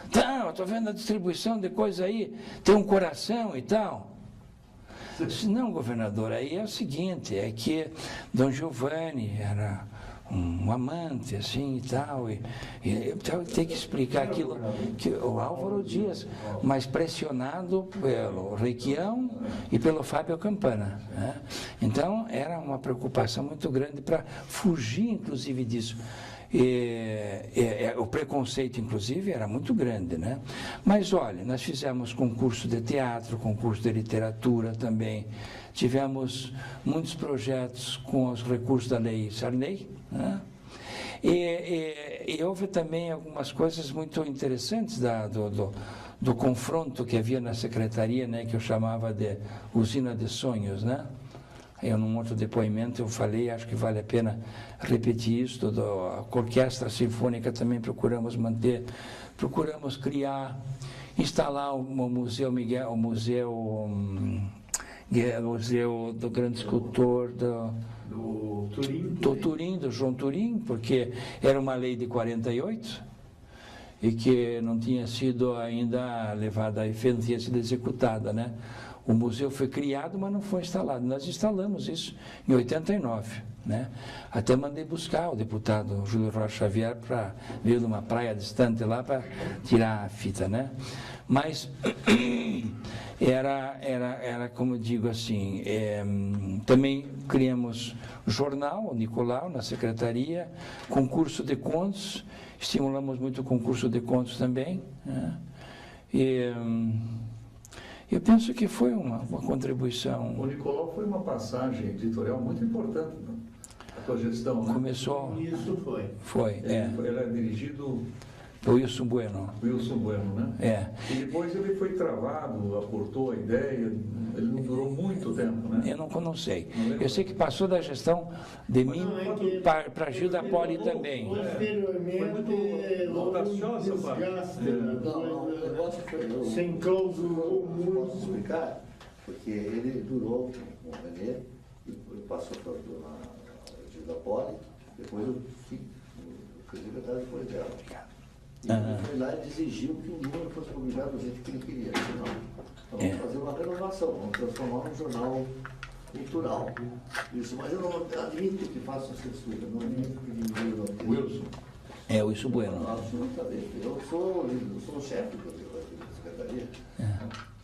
Então, eu estou vendo a distribuição de coisa aí, tem um coração e tal. Não, governador, aí é o seguinte, é que Dom Giovanni era um amante, assim, e tal, e tem que explicar aquilo, que o Álvaro Dias, mas pressionado pelo Requião e pelo Fábio Campana, né? Então, era uma preocupação muito grande para fugir, inclusive, disso. O preconceito, inclusive, era muito grande, né? Mas, olha, nós fizemos concurso de teatro, concurso de literatura também, tivemos muitos projetos com os recursos da Lei Sarney, né? E houve também algumas coisas muito interessantes do confronto que havia na secretaria, né, que eu chamava de usina de sonhos, né? Num outro depoimento eu falei, acho que vale a pena repetir isso, a orquestra sinfônica também procuramos manter, procuramos criar, instalar o Museu Miguel, o Museu do grande escultor do Turim, do João Turim, porque era uma lei de 48 e que não tinha sido ainda levada a efeito, não tinha sido executada, né? O museu foi criado, mas não foi instalado. Nós instalamos isso em 89, né? Até mandei buscar o deputado Júlio Rocha Xavier para vir de uma praia distante lá para tirar a fita, né? Mas era como eu digo assim, também criamos jornal, o Nicolau, na secretaria, concurso de contos, estimulamos muito o concurso de contos também, né? Eu penso que foi uma contribuição. O Nicolau foi uma passagem editorial muito importante na tua gestão, né? Começou. Isso foi. Foi, Ele era dirigido O Wilson Bueno. Wilson Bueno, né? É. E depois ele foi travado, aportou a ideia, ele não durou muito tempo, né? Eu não sei. Eu sei que passou da gestão de mim para Gilda Poli também. Posteriormente, houve um desgaste da coisa, se enclausurou muito. Posso explicar? Porque ele durou com o Renê, passou para a Gilda Poli, depois eu fui secretário depois dela. E ele foi lá e exigiu que o número fosse publicado do jeito que ele queria. Não, então vamos fazer uma renovação, vamos transformar num jornal cultural. Isso, mas eu não admito que faça censura, não admito que diminua. Wilson. É, o Wilson Bueno. Absolutamente. Eu sou o chefe da secretaria.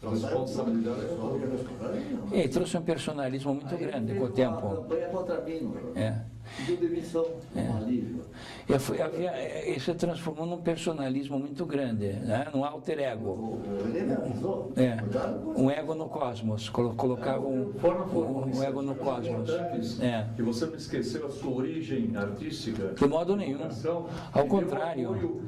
A responsabilidade é sua. Ele trouxe um personalismo muito grande com o tempo. A campanha contra mim, pediu demissão, um alívio. Ele se transformou num personalismo muito grande, né? Num alter ego. Ele me avisou. Um ego no cosmos. Colocava um ego no cosmos. Que você não esqueceu a sua origem artística. De modo nenhum. Ao contrário.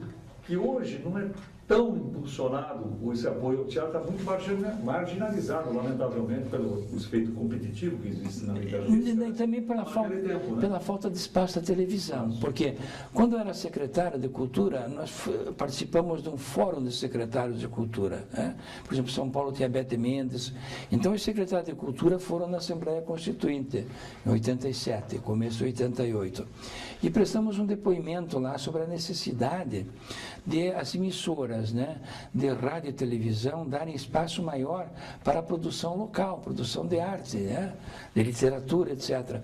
Que hoje não é tão impulsionado, esse apoio ao teatro está muito marginalizado, lamentavelmente, pelo efeito competitivo que existe na vida artística. E também pela falta de espaço da televisão, porque quando eu era secretário de Cultura, nós participamos de um fórum de secretários de Cultura. Né? Por exemplo, São Paulo tinha Bete Mendes. Então, os secretários de Cultura foram na Assembleia Constituinte, em 87, começo de 88. E prestamos um depoimento lá sobre a necessidade de as emissoras, né, de rádio e televisão darem espaço maior para a produção local, produção de arte, né, de literatura, etc.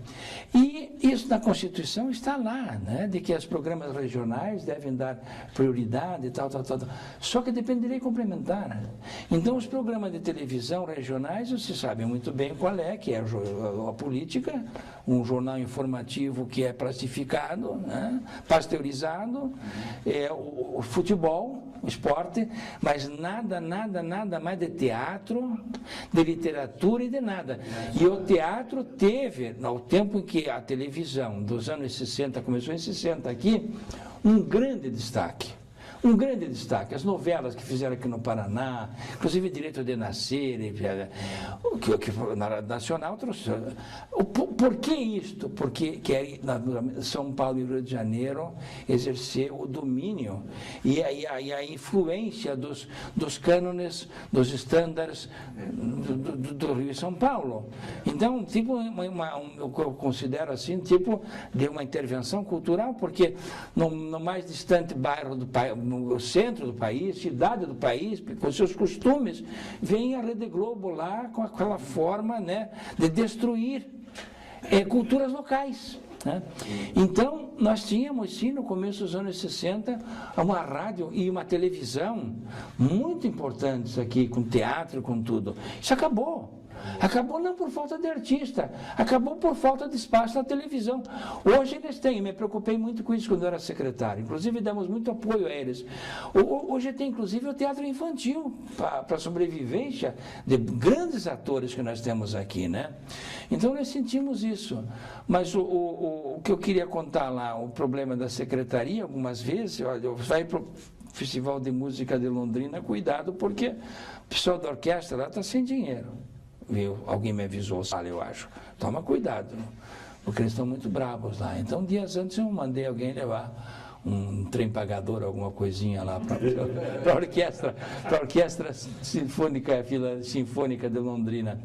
E isso na Constituição está lá, né, de que os programas regionais devem dar prioridade e tal. Só que depende de lei complementar. Então, os programas de televisão regionais, você sabe muito bem qual é, que é a política, um jornal informativo que é plastificado, né, pasteurizado, o futebol, o esporte, mas nada mais de teatro, de literatura e de nada. E o teatro teve, no tempo em que a televisão dos anos 60, começou em 60 aqui, um grande destaque. Um grande destaque, as novelas que fizeram aqui no Paraná, inclusive Direito de Nascer, que na Nacional trouxe. Por que isto? Porque quer São Paulo e Rio de Janeiro exercer o domínio e a influência dos cânones, dos estándares do Rio e São Paulo. Então, tipo, eu considero assim, tipo de uma intervenção cultural, porque no mais distante bairro do país, no centro do país, cidade do país, com seus costumes, vem a Rede Globo lá com aquela forma, né, de destruir culturas locais. Né? Então, nós tínhamos, sim, no começo dos anos 60, uma rádio e uma televisão muito importantes aqui, com teatro, com tudo. Isso acabou. Acabou não por falta de artista, acabou por falta de espaço na televisão. Hoje eles têm, me preocupei muito com isso quando eu era secretário, inclusive damos muito apoio a eles. Hoje tem inclusive o teatro infantil, para a sobrevivência de grandes atores que nós temos aqui, né? Então nós sentimos isso, mas o que eu queria contar lá, o problema da secretaria, algumas vezes, olha, vai para o Festival de Música de Londrina, cuidado, porque o pessoal da orquestra lá está sem dinheiro. Viu? Alguém me avisou, eu acho. Toma cuidado, porque eles estão muito bravos lá. Então, dias antes eu mandei alguém levar um trem pagador, alguma coisinha lá para a orquestra sinfônica de Londrina.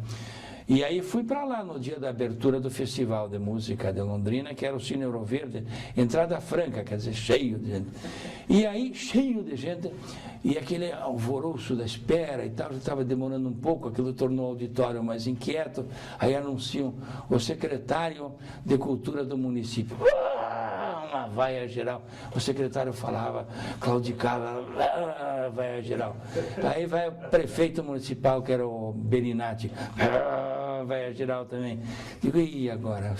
E aí fui para lá no dia da abertura do Festival de Música de Londrina, que era o Cine Ouro Verde, entrada franca, quer dizer, cheio de gente. E aí, cheio de gente, e aquele alvoroço da espera e tal, já estava demorando um pouco, aquilo tornou o auditório mais inquieto. Aí anunciam o secretário de Cultura do município. Uma vaia geral. O secretário falava, claudicava, vaia geral. Aí vai o prefeito municipal, que era o Berinati, vaia geral também. Digo, e agora?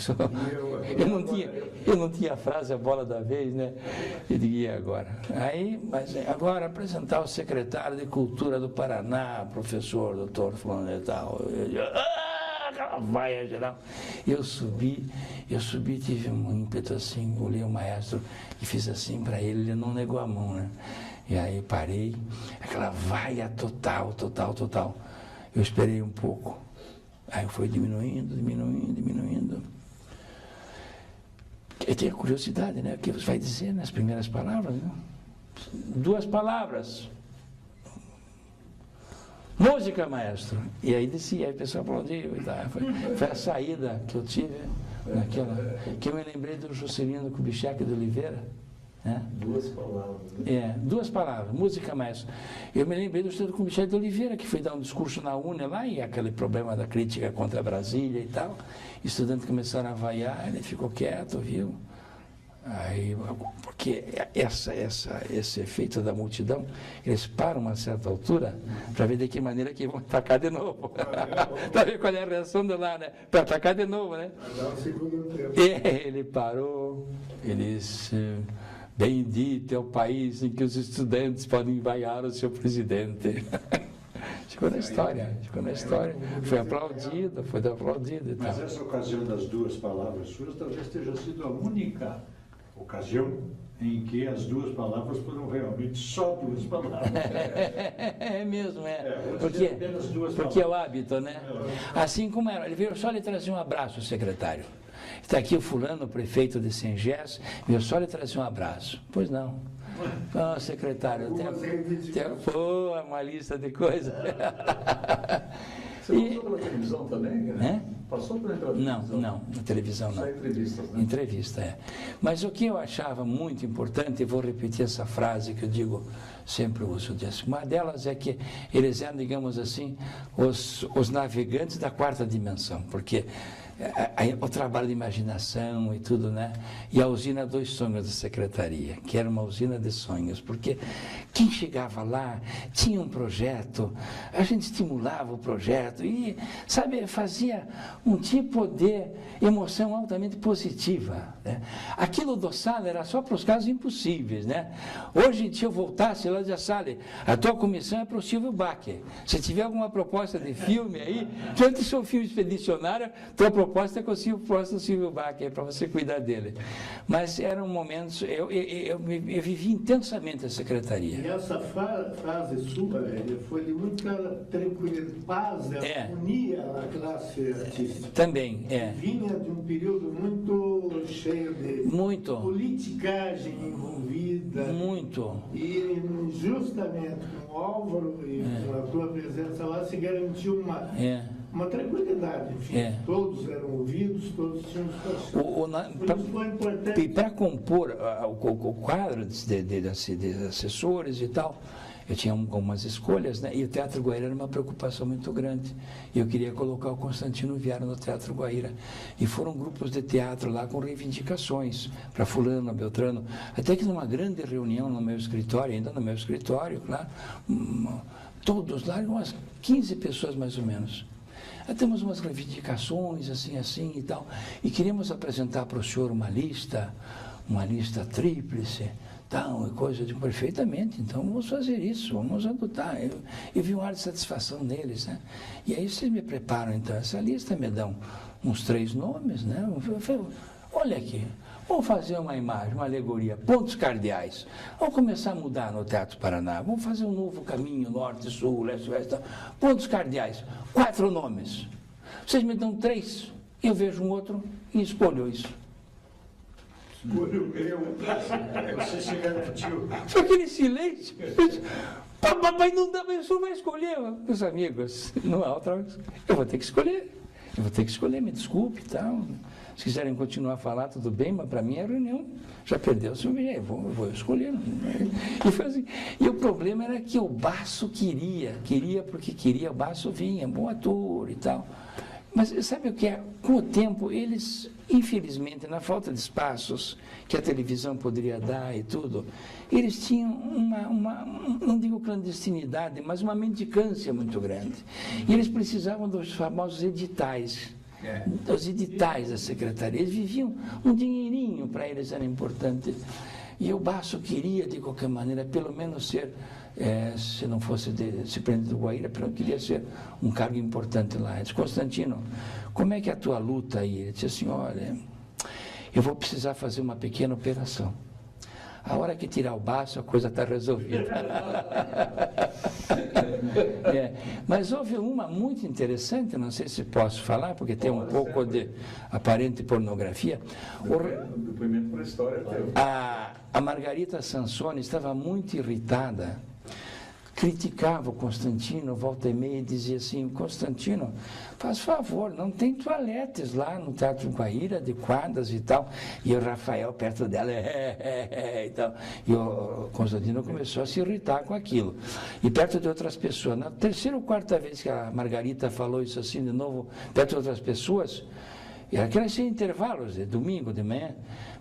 Eu não tinha a frase, a bola da vez, né? Eu digo, e agora? Aí, mas agora apresentar o secretário de Cultura do Paraná, professor, doutor fulano e tal. aquela vaia geral. Eu subi, tive um ímpeto assim, olhei o maestro e fiz assim para ele não negou a mão, né? E aí parei, aquela vaia total. Eu esperei um pouco, aí foi diminuindo. Eu tenho a curiosidade, né? O que você vai dizer nas primeiras palavras, né? 2 palavras. Música, maestro. E aí desci, aí o pessoal aplaudiu e tal. Foi a saída que eu tive, que eu me lembrei do Juscelino Kubitschek de Oliveira. Né? 2 palavras. Né? 2 palavras, música, maestro. Eu me lembrei do Juscelino Kubitschek de Oliveira, que foi dar um discurso na UNE lá, e aquele problema da crítica contra Brasília e tal. Estudantes começaram a vaiar, ele ficou quieto, viu? Aí, porque esse efeito da multidão, eles param a uma certa altura para ver de que maneira que vão atacar de novo. Para ver qual é a reação de lá, né? Para atacar de novo, né? Ele parou, ele disse: bendito é o país em que os estudantes podem vaiar o seu presidente. Ficou na história. Foi aplaudido e tal. Mas essa ocasião das 2 palavras suas talvez tenha sido a única ocasião em que as 2 palavras foram realmente só 2 palavras. É mesmo. Porque é o hábito, né? Assim como era, ele veio só lhe trazer um abraço, secretário. Está aqui o fulano, o prefeito de Sengés, veio só lhe trazer um abraço. Pois não. Secretário, tem uma lista de coisas. Você passou pela televisão também? Né? Passou pela televisão? Não, na televisão não. Só entrevistas, né? Entrevista, Mas o que eu achava muito importante, e vou repetir essa frase que eu digo, sempre uso disso, uma delas é que eles eram, digamos assim, os navegantes da 4ª dimensão, porque o trabalho de imaginação e tudo, né? E a usina dos sonhos da secretaria, que era uma usina de sonhos, porque quem chegava lá tinha um projeto, a gente estimulava o projeto e, sabe, fazia um tipo de emoção altamente positiva, né? Aquilo do Sala era só para os casos impossíveis, né? Hoje, se eu voltasse lá, dizia: Sala, a tua comissão é para o Silvio Bacher. Se tiver alguma proposta de filme aí, tanto seu filme expedicionário, tua proposta é com o Silvio Bacher, para você cuidar dele. Mas eram momentos, eu vivi intensamente a secretaria. E essa frase sua foi de muita tranquilidade, paz, harmonia na classe artística. Também, Vinha de um período muito cheio de politicagem envolvida. Muito. E justamente com o Álvaro e com a tua presença lá se garantiu uma tranquilidade, enfim. Todos eram ouvidos, todos tinham isso foi importante. E para compor o quadro de assessores e tal, eu tinha algumas escolhas, né? E o Teatro Guaíra era uma preocupação muito grande. E eu queria colocar o Constantino Viara no Teatro Guaíra. E foram grupos de teatro lá com reivindicações para fulano, Beltrano. Até que numa grande reunião no meu escritório, ainda no meu escritório, claro, todos lá, umas 15 pessoas mais ou menos. Temos umas reivindicações, assim e tal, e queríamos apresentar para o senhor uma lista tríplice, tal, e coisa de perfeitamente, então vamos fazer isso, vamos adotar. Eu vi um ar de satisfação neles, né? E aí vocês me preparam, então, essa lista, me dão uns 3 nomes, né? Olha aqui, vamos fazer uma imagem, uma alegoria, pontos cardeais. Vamos começar a mudar no Teatro Paraná. Vamos fazer um novo caminho, norte, sul, leste, oeste. Pontos cardeais, 4 nomes. Vocês me dão 3, eu vejo um outro e escolho isso. Escolho eu. Você se garantiu. Foi aquele silêncio. Papai, não dá, mas o senhor vai escolher. Meus amigos, não há outra. Eu vou ter que escolher. Me desculpe e tal. Se quiserem continuar a falar, tudo bem, mas para mim a reunião já perdeu-se. Eu vou escolher. E foi assim. E o problema era que o Basso queria porque queria, o Basso vinha, bom ator e tal. Mas sabe o que é? Com o tempo, eles, infelizmente, na falta de espaços que a televisão poderia dar e tudo, eles tinham não digo clandestinidade, mas uma mendicância muito grande. E eles precisavam dos famosos editais. Os editais da secretaria, eles viviam um dinheirinho, para eles era importante. E o Basso queria, de qualquer maneira, pelo menos ser se não fosse se prender do Guaíra, eu queria ser um cargo importante lá. Ele disse, Constantino, como é que é a tua luta aí? Ele disse assim, olha, eu vou precisar fazer uma pequena operação. A hora que tirar o baço, a coisa está resolvida. Mas houve uma muito interessante, não sei se posso falar, porque tem um pouco de aparente pornografia. Depoimento para a história. A Margarita Sansone estava muito irritada, criticava o Constantino, volta e meia, e dizia assim, Constantino, faz favor, não tem toaletes lá no Teatro Guaíra, adequadas e tal. E o Rafael perto dela, e tal. E o Constantino começou a se irritar com aquilo. E perto de outras pessoas. Na terceira ou quarta vez que a Margarita falou isso assim de novo, perto de outras pessoas, era aqueles intervalos de domingo, de manhã.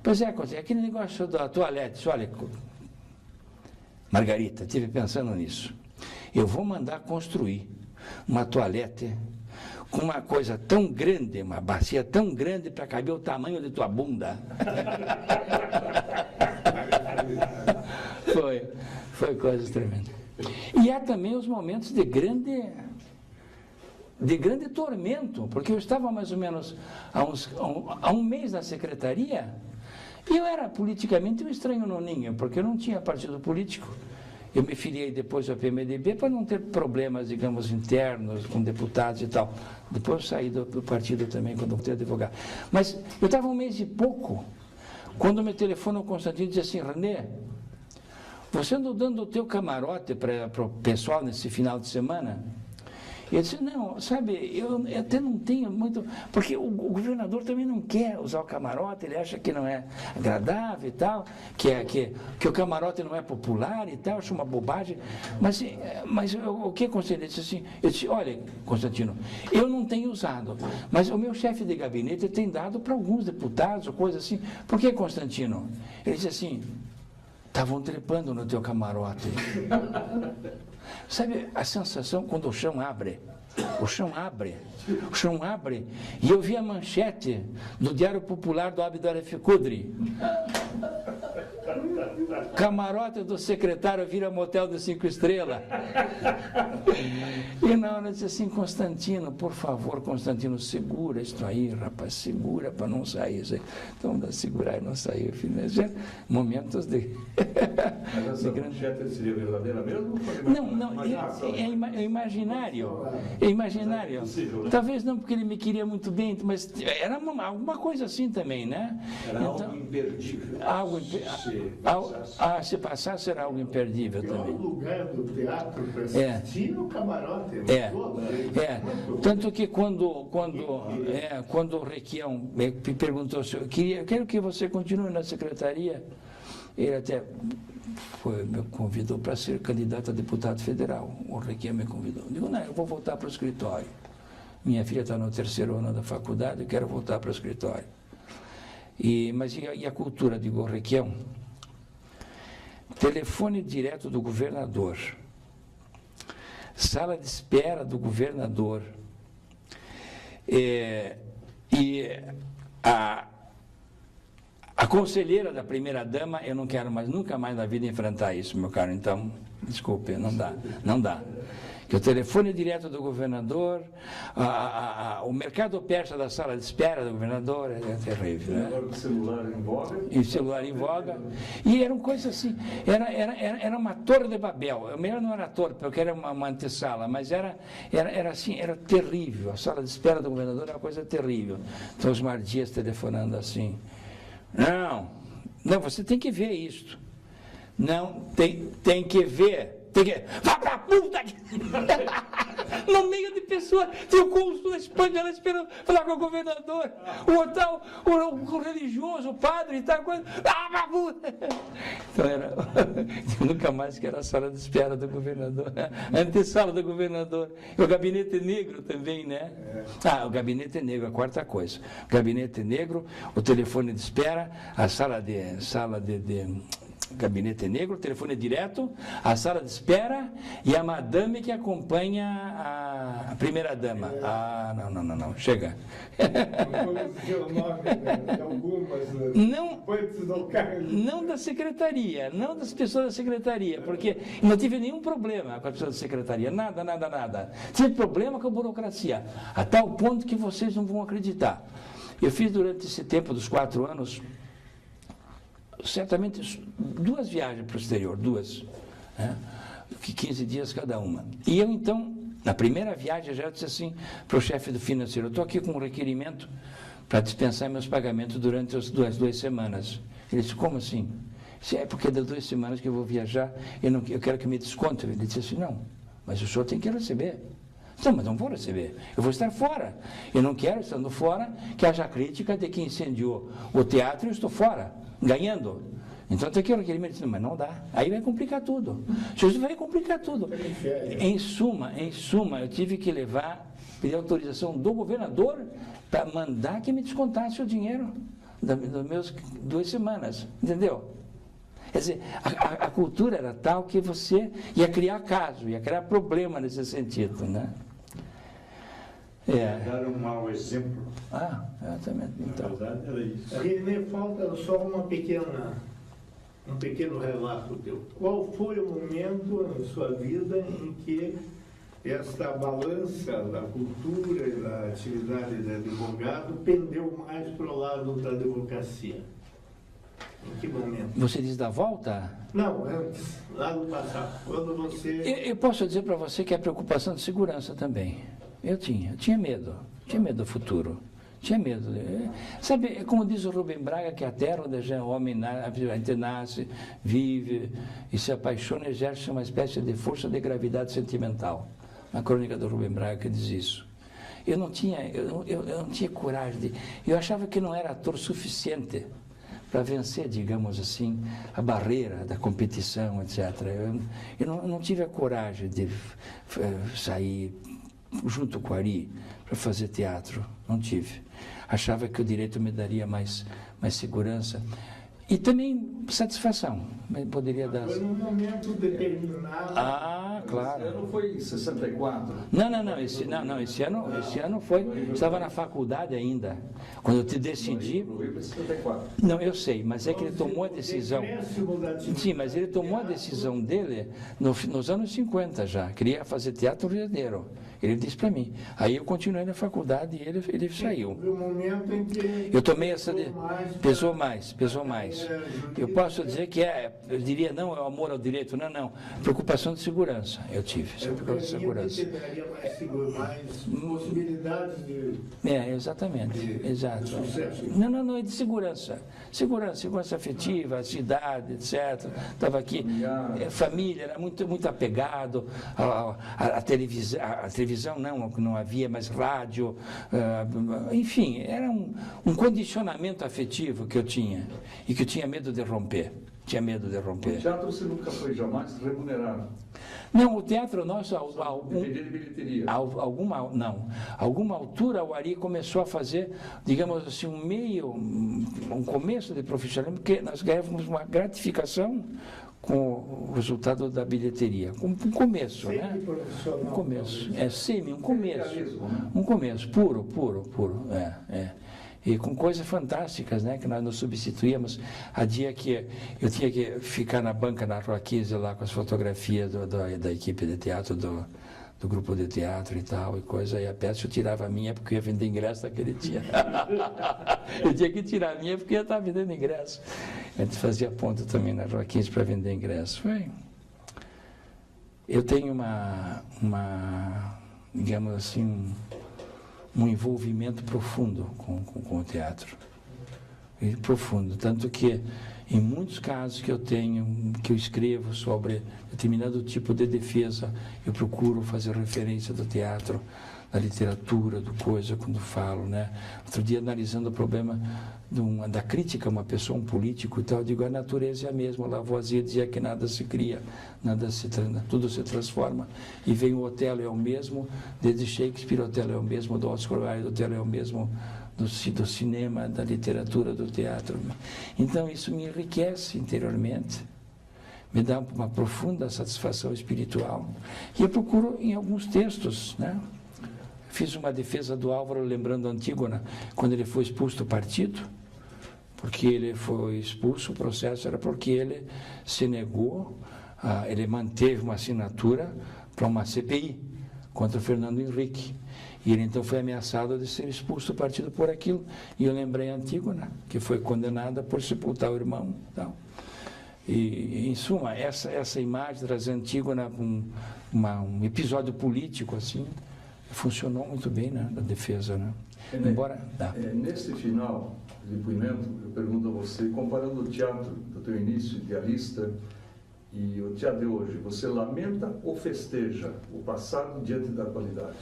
Pois é, aquele negócio da toalete, olha, Margarita, estive pensando nisso. Eu vou mandar construir uma toalete com uma coisa tão grande, uma bacia tão grande para caber o tamanho de tua bunda. Foi coisa tremenda. E há também os momentos de grande tormento, porque eu estava mais ou menos há um mês na secretaria. E eu era politicamente um estranho no ninho, porque eu não tinha partido político. Eu me filiei depois ao PMDB para não ter problemas, digamos, internos com deputados e tal. Depois eu saí do partido também, quando voltei a advogar. Mas eu estava um mês e pouco, quando me telefonou o Constantino e disse assim, René, você andou dando o teu camarote para o pessoal nesse final de semana? Eu disse, não, sabe, eu até não tenho muito, porque o governador também não quer usar o camarote, ele acha que não é agradável e tal, que o camarote não é popular e tal, acho uma bobagem, mas o que Constantino? Ele disse assim, eu disse, olha, Constantino, eu não tenho usado, mas o meu chefe de gabinete tem dado para alguns deputados ou coisa assim. Por que, Constantino? Ele disse assim, estavam trepando no teu camarote. Sabe a sensação quando o chão abre? O chão abre, e eu vi a manchete do Diário Popular do Abdul F. Kudri. Camarote do secretário vira motel de 5 estrelas. E na hora eu disse assim, Constantino, por favor, Constantino, segura isso aí, rapaz, segura para não sair. Então, segurar e não sair, filho. Momentos de... Mas essa manchete seria verdadeira mesmo? Não, é imaginário. É imaginário. Talvez não, porque ele me queria muito bem, mas era alguma coisa assim também, né? Era então, algo imperdível. Se passasse era algo imperdível também. O lugar do teatro para assistir no camarote. Tanto que quando o Requião me perguntou se eu quero que você continue na secretaria, ele até me convidou para ser candidato a deputado federal. O Requião me convidou. Eu digo, não, eu vou voltar para o escritório. Minha filha está no 3º ano da faculdade, eu quero voltar para o escritório. Mas a cultura, digo, Requião? Telefone direto do governador, sala de espera do governador, e a conselheira da primeira-dama, eu não quero nunca mais na vida enfrentar isso, meu caro, então, desculpe, não dá. Que o telefone direto do governador, o mercado persa da sala de espera do governador, é terrível. Né? Agora o celular em voga. E o celular em voga. E eram coisas assim, era uma torre de Babel. O melhor não era torre, porque era uma antessala, mas era assim, era terrível. A sala de espera do governador era uma coisa terrível. Então os Dias telefonando assim, não, você tem que ver isto. Não, tem que ver. Vá pra puta! No meio de pessoas, tem o cônsul da Espanha lá esperando falar com o governador, o religioso, o padre e tal, coisa. Pra puta! Então nunca mais que era a sala de espera do governador, a antessala do governador. E o gabinete negro também, né? O gabinete negro, a quarta coisa. O gabinete negro, o telefone de espera, a sala de gabinete negro, o telefone é direto, a sala de espera e a madame que acompanha a primeira dama. Ah, não, chega. Não da secretaria, não das pessoas da secretaria, porque não tive nenhum problema com as pessoas da secretaria, nada. Tive problema com a burocracia, a tal ponto que vocês não vão acreditar. Eu fiz durante esse tempo dos 4 anos, certamente 2 viagens para o exterior, 2, né? 15 dias cada uma. E eu então, na primeira viagem, já disse assim para o chefe do financeiro: eu estou aqui com um requerimento para dispensar meus pagamentos durante as 2 semanas. Ele disse: como assim? Se é porque das 2 semanas que eu vou viajar, eu quero que me desconte. Ele disse assim: não, mas o senhor tem que receber. Não, mas não vou receber, eu vou estar fora. Eu não quero, estando fora, que haja crítica de que incendiou o teatro e eu estou fora, ganhando. Então tem que requerimento, mas não dá. Aí vai complicar tudo. Isso vai complicar tudo. Em suma, eu tive que pedir autorização do governador para mandar que me descontasse o dinheiro das meus 2 semanas. Entendeu? Quer dizer, a cultura era tal que você ia criar caso, ia criar problema nesse sentido, né? Dar um mau exemplo. Exatamente. Então. Na verdade era isso. René, falta só um pequeno relato teu. Qual foi o momento na sua vida em que esta balança da cultura e da atividade de advogado pendeu mais para o lado da advocacia? Em que momento? Você diz da volta? Não, antes, lá no passado. Quando você... Eu posso dizer para você que a preocupação de segurança também. Eu tinha medo do futuro. Tinha medo. Sabe, como diz o Rubem Braga, que a terra onde já o homem nasce, vive e se apaixona, exerce uma espécie de força de gravidade sentimental. Na crônica do Rubem Braga que diz isso. Eu não tinha coragem eu achava que não era ator suficiente para vencer, digamos assim, a barreira da competição, etc. Eu não tive a coragem de sair junto com o Ari para fazer teatro, não tive. Achava que o direito me daria mais segurança e também satisfação, poderia dar. Foi num momento determinado. Claro. Esse ano foi em 64. Não, esse ano foi, estava na faculdade ainda, quando eu te decidi. Não, eu sei, mas é que ele tomou a decisão. Sim, mas ele tomou a decisão dele nos anos 50 já, queria fazer teatro no Rio de Janeiro. Ele disse para mim. Aí eu continuei na faculdade e ele saiu. O momento em que eu tomei essa pesou mais. Eu posso dizer que eu diria não é o amor ao direito, não. Preocupação de segurança. Eu tive essa preocupação de segurança. Que daria mais possibilidades de... exatamente. Exato. Não, é de segurança. Segurança afetiva, cidade, etc. Estava aqui, família, era muito apegado à televisão. A televisão não havia, mas rádio, enfim, era um condicionamento afetivo que eu tinha e que eu tinha medo de romper. O teatro você nunca foi jamais remunerado? Não, o teatro nosso, dependia de bilheteria. Alguma altura o Ari começou a fazer, digamos assim, um começo de profissionalismo, porque nós ganhávamos uma gratificação com o resultado da bilheteria. Um começo, né? Um começo. Um começo, puro. E com coisas fantásticas, né? Que nós nos substituíamos. A dia que eu tinha que ficar na banca na Rua 15 lá com as fotografias da equipe de teatro, do grupo de teatro e tal, e coisa, e a peça eu tirava a minha porque eu ia vender ingresso naquele dia. Eu tinha que tirar a minha porque eu estava vendendo ingresso. A gente fazia ponto também na Rua 15 para vender ingresso. Eu tenho digamos assim, um envolvimento profundo com o teatro. Profundo, tanto que em muitos casos que eu escrevo sobre determinado tipo de defesa, eu procuro fazer referência do teatro, da literatura, do coisa, quando falo, né? Outro dia, analisando o problema da crítica a uma pessoa, um político e tal, eu digo, a natureza é a mesma. Lavoisier dizia que nada se cria, tudo se transforma. E vem o Otelo, é o mesmo, desde Shakespeare, o Otelo é o mesmo, do Oscar Wilde, o Otelo é o mesmo do cinema, da literatura, do teatro. Então, isso me enriquece interiormente, me dá uma profunda satisfação espiritual. E eu procuro em alguns textos, né? Fiz uma defesa do Álvaro lembrando Antígona, quando ele foi expulso do partido, porque ele foi expulso, o processo era porque ele se negou, ele manteve uma assinatura para uma CPI contra o Fernando Henrique. E ele então foi ameaçado de ser expulso do partido por aquilo. E eu lembrei Antígona, que foi condenada por sepultar o irmão. Então. E, em suma, essa imagem traz Antígona um episódio político, assim, funcionou muito bem, né, na defesa, né? Embora... Nesse final do depoimento, eu pergunto a você, comparando o teatro do teu início, idealista, e o teatro de hoje, você lamenta ou festeja o passado diante da atualidade?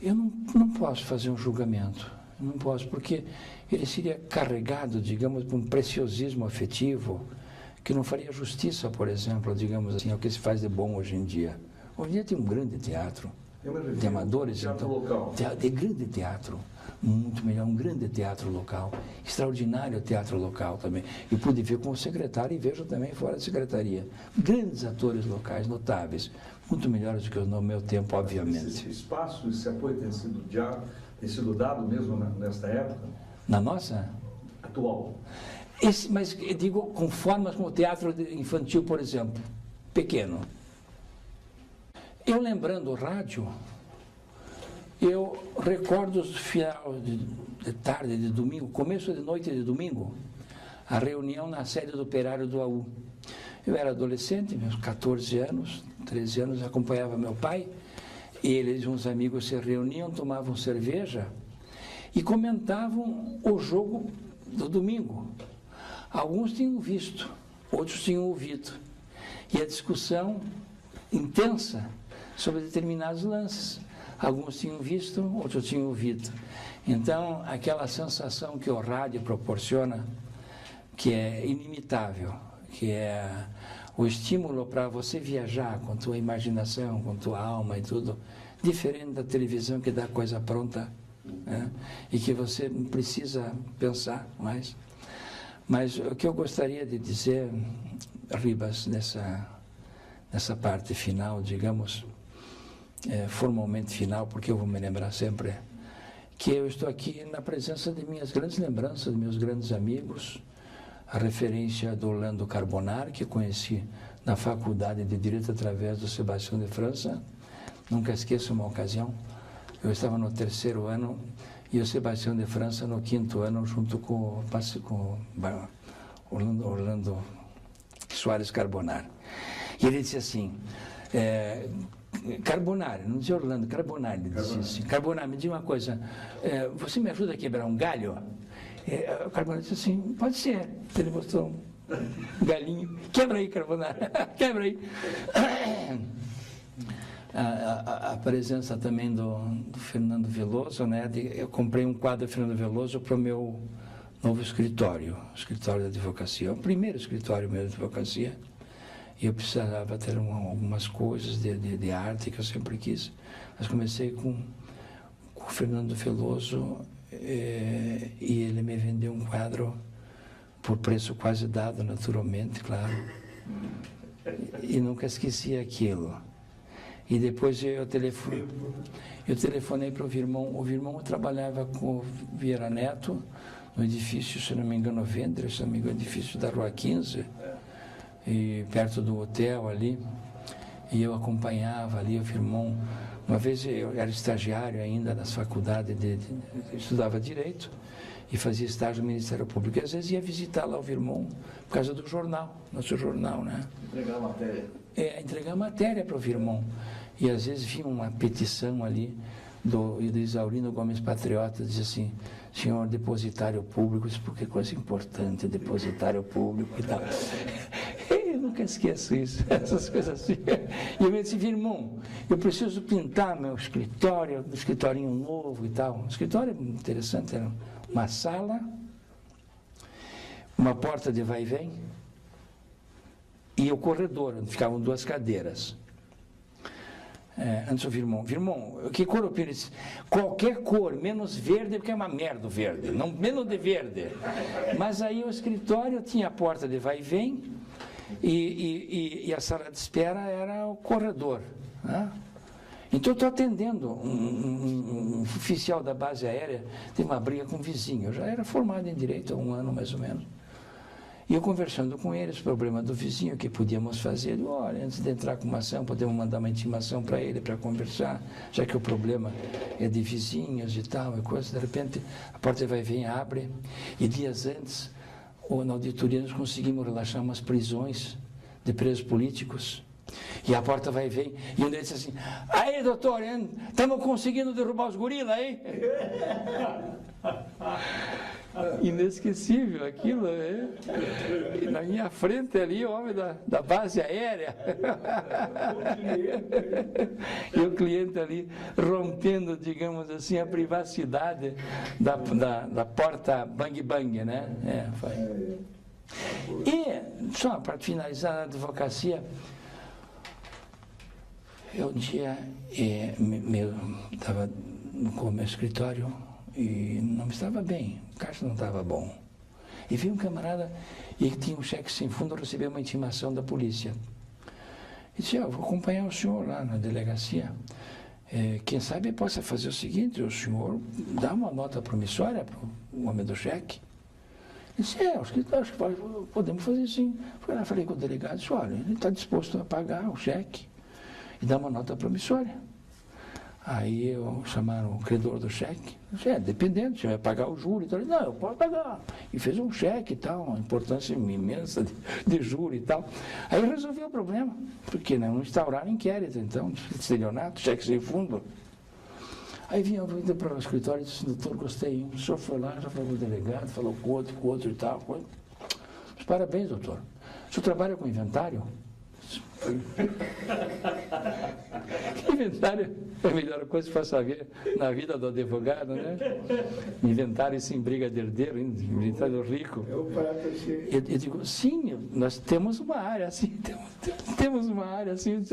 Eu não posso fazer um julgamento, não posso, porque ele seria carregado, digamos, por um preciosismo afetivo que não faria justiça, por exemplo, digamos assim, ao que se faz de bom hoje em dia. Hoje em dia tem um grande teatro, de amadores, teatro então, local. De grande teatro, muito melhor, um grande teatro local, extraordinário teatro local também. Eu pude ver como secretário e vejo também fora da secretaria. Grandes atores locais, notáveis, muito melhores do que no meu tempo, obviamente. Esse espaço, esse apoio tem sido dado mesmo nesta época? Na nossa? Atual. Mas eu digo com formas como o teatro infantil, por exemplo, pequeno. Eu lembrando o rádio, eu recordo o final de tarde de domingo, começo de noite de domingo, a reunião na sede do operário do AU. Eu era adolescente, meus 14 anos, 13 anos, acompanhava meu pai, eles e uns amigos se reuniam, tomavam cerveja e comentavam o jogo do domingo. Alguns tinham visto, outros tinham ouvido. E a discussão intensa sobre determinados lances. Alguns tinham visto, outros tinham ouvido. Então, aquela sensação que o rádio proporciona, que é inimitável, que é o estímulo para você viajar com tua imaginação, com tua alma e tudo, diferente da televisão que dá coisa pronta, né? E que você não precisa pensar mais. Mas o que eu gostaria de dizer, Ribas, nessa parte final, digamos, formalmente final, porque eu vou me lembrar sempre, que eu estou aqui na presença de minhas grandes lembranças, de meus grandes amigos, a referência do Orlando Carbonari, que conheci na faculdade de Direito através do Sebastião de França. Nunca esqueço uma ocasião, eu estava no 3º ano e o Sebastião de França no 5º ano, junto com Orlando Soares Carbonari. E ele disse assim, Carbonari, não dizia Orlando, Carbonari, ele disse assim, Carbonari, me diz uma coisa, você me ajuda a quebrar um galho? O Carbonari disse assim, pode ser. Ele mostrou um galinho, quebra aí, Carbonari, quebra aí. A presença também do Fernando Veloso, né? Eu comprei um quadro do Fernando Veloso para o meu novo escritório, o escritório da advocacia, o primeiro escritório meu de advocacia, e eu precisava ter algumas coisas de arte que eu sempre quis. Mas comecei com o Fernando Veloso e ele me vendeu um quadro por preço quase dado, naturalmente, claro, e nunca esqueci aquilo. E depois eu telefonei para o Virmão trabalhava com o Vieira Neto, no edifício, se não me engano, Vendra, se não me engano, edifício da Rua 15, e perto do hotel ali, e eu acompanhava ali o Virmão. Uma vez eu era estagiário ainda nas faculdades, estudava Direito, e fazia estágio no Ministério Público, e às vezes ia visitar lá o Virmão, por causa do jornal, nosso jornal, né? Entregar a matéria. Entregar matéria para o Virmão. E às vezes vinha uma petição ali do Isaurino Gomes Patriota, dizia assim, senhor depositário público, isso porque é coisa importante, depositário público e tal. Eu nunca esqueço isso, essas coisas assim. E eu disse, Virmão, eu preciso pintar meu escritório, um escritorinho novo e tal. Um escritório interessante, era uma sala, uma porta de vai e vem e o corredor, onde ficavam 2 cadeiras. Antes o Virmão, que cor eu disse? Qualquer cor, menos verde, porque é uma merda o verde, não, menos de verde. Mas aí o escritório tinha a porta de vai e vem e a sala de espera era o corredor. Né? Então, eu estou atendendo um oficial da base aérea, tem uma briga com um vizinho. Eu já era formado em Direito há 1 ano, mais ou menos. E eu conversando com eles, o problema do vizinho, o que podíamos fazer. Eu, olha, antes de entrar com uma ação, podemos mandar uma intimação para ele, para conversar, já que o problema é de vizinhos e tal, e coisa. De repente, a porta vai vir, abre, e dias antes, na auditoria, nós conseguimos relaxar umas prisões de presos políticos. E a porta vai ver, e um deles disse assim, aí, doutor, estamos conseguindo derrubar os gorilas, hein? Inesquecível aquilo, né? E na minha frente ali, o homem da base aérea. E o cliente ali rompendo, digamos assim, a privacidade da porta bang-bang, né? Foi. E, só para finalizar a advocacia, um dia estava no meu escritório e não estava bem, o caixa não estava bom. E vi um camarada e tinha um cheque sem fundo, recebeu uma intimação da polícia. E disse, eu vou acompanhar o senhor lá na delegacia. Quem sabe possa fazer o seguinte, o senhor dá uma nota promissória para o homem do cheque. Ele disse, acho que podemos fazer sim. Fui lá, falei com o delegado, disse, olha, ele está disposto a pagar o cheque e dar uma nota promissória. Aí chamaram o credor do cheque. Disse, dependendo, você vai pagar o juro. Então, ele, não, eu posso pagar. E fez um cheque e tal, uma importância imensa de juro e tal. Aí resolveu o problema, porque não instauraram inquérito, então, de estelionato, cheque sem fundo. Aí vinha para o escritório e disse, doutor, gostei. O senhor foi lá, já falou com o delegado, falou com outro e tal. Mas, parabéns, doutor. O senhor trabalha com inventário? Inventário é a melhor coisa para saber na vida do advogado, né? Inventário sem briga de herdeiro, inventário rico. Eu digo, sim, nós temos uma área assim, temos uma área assim,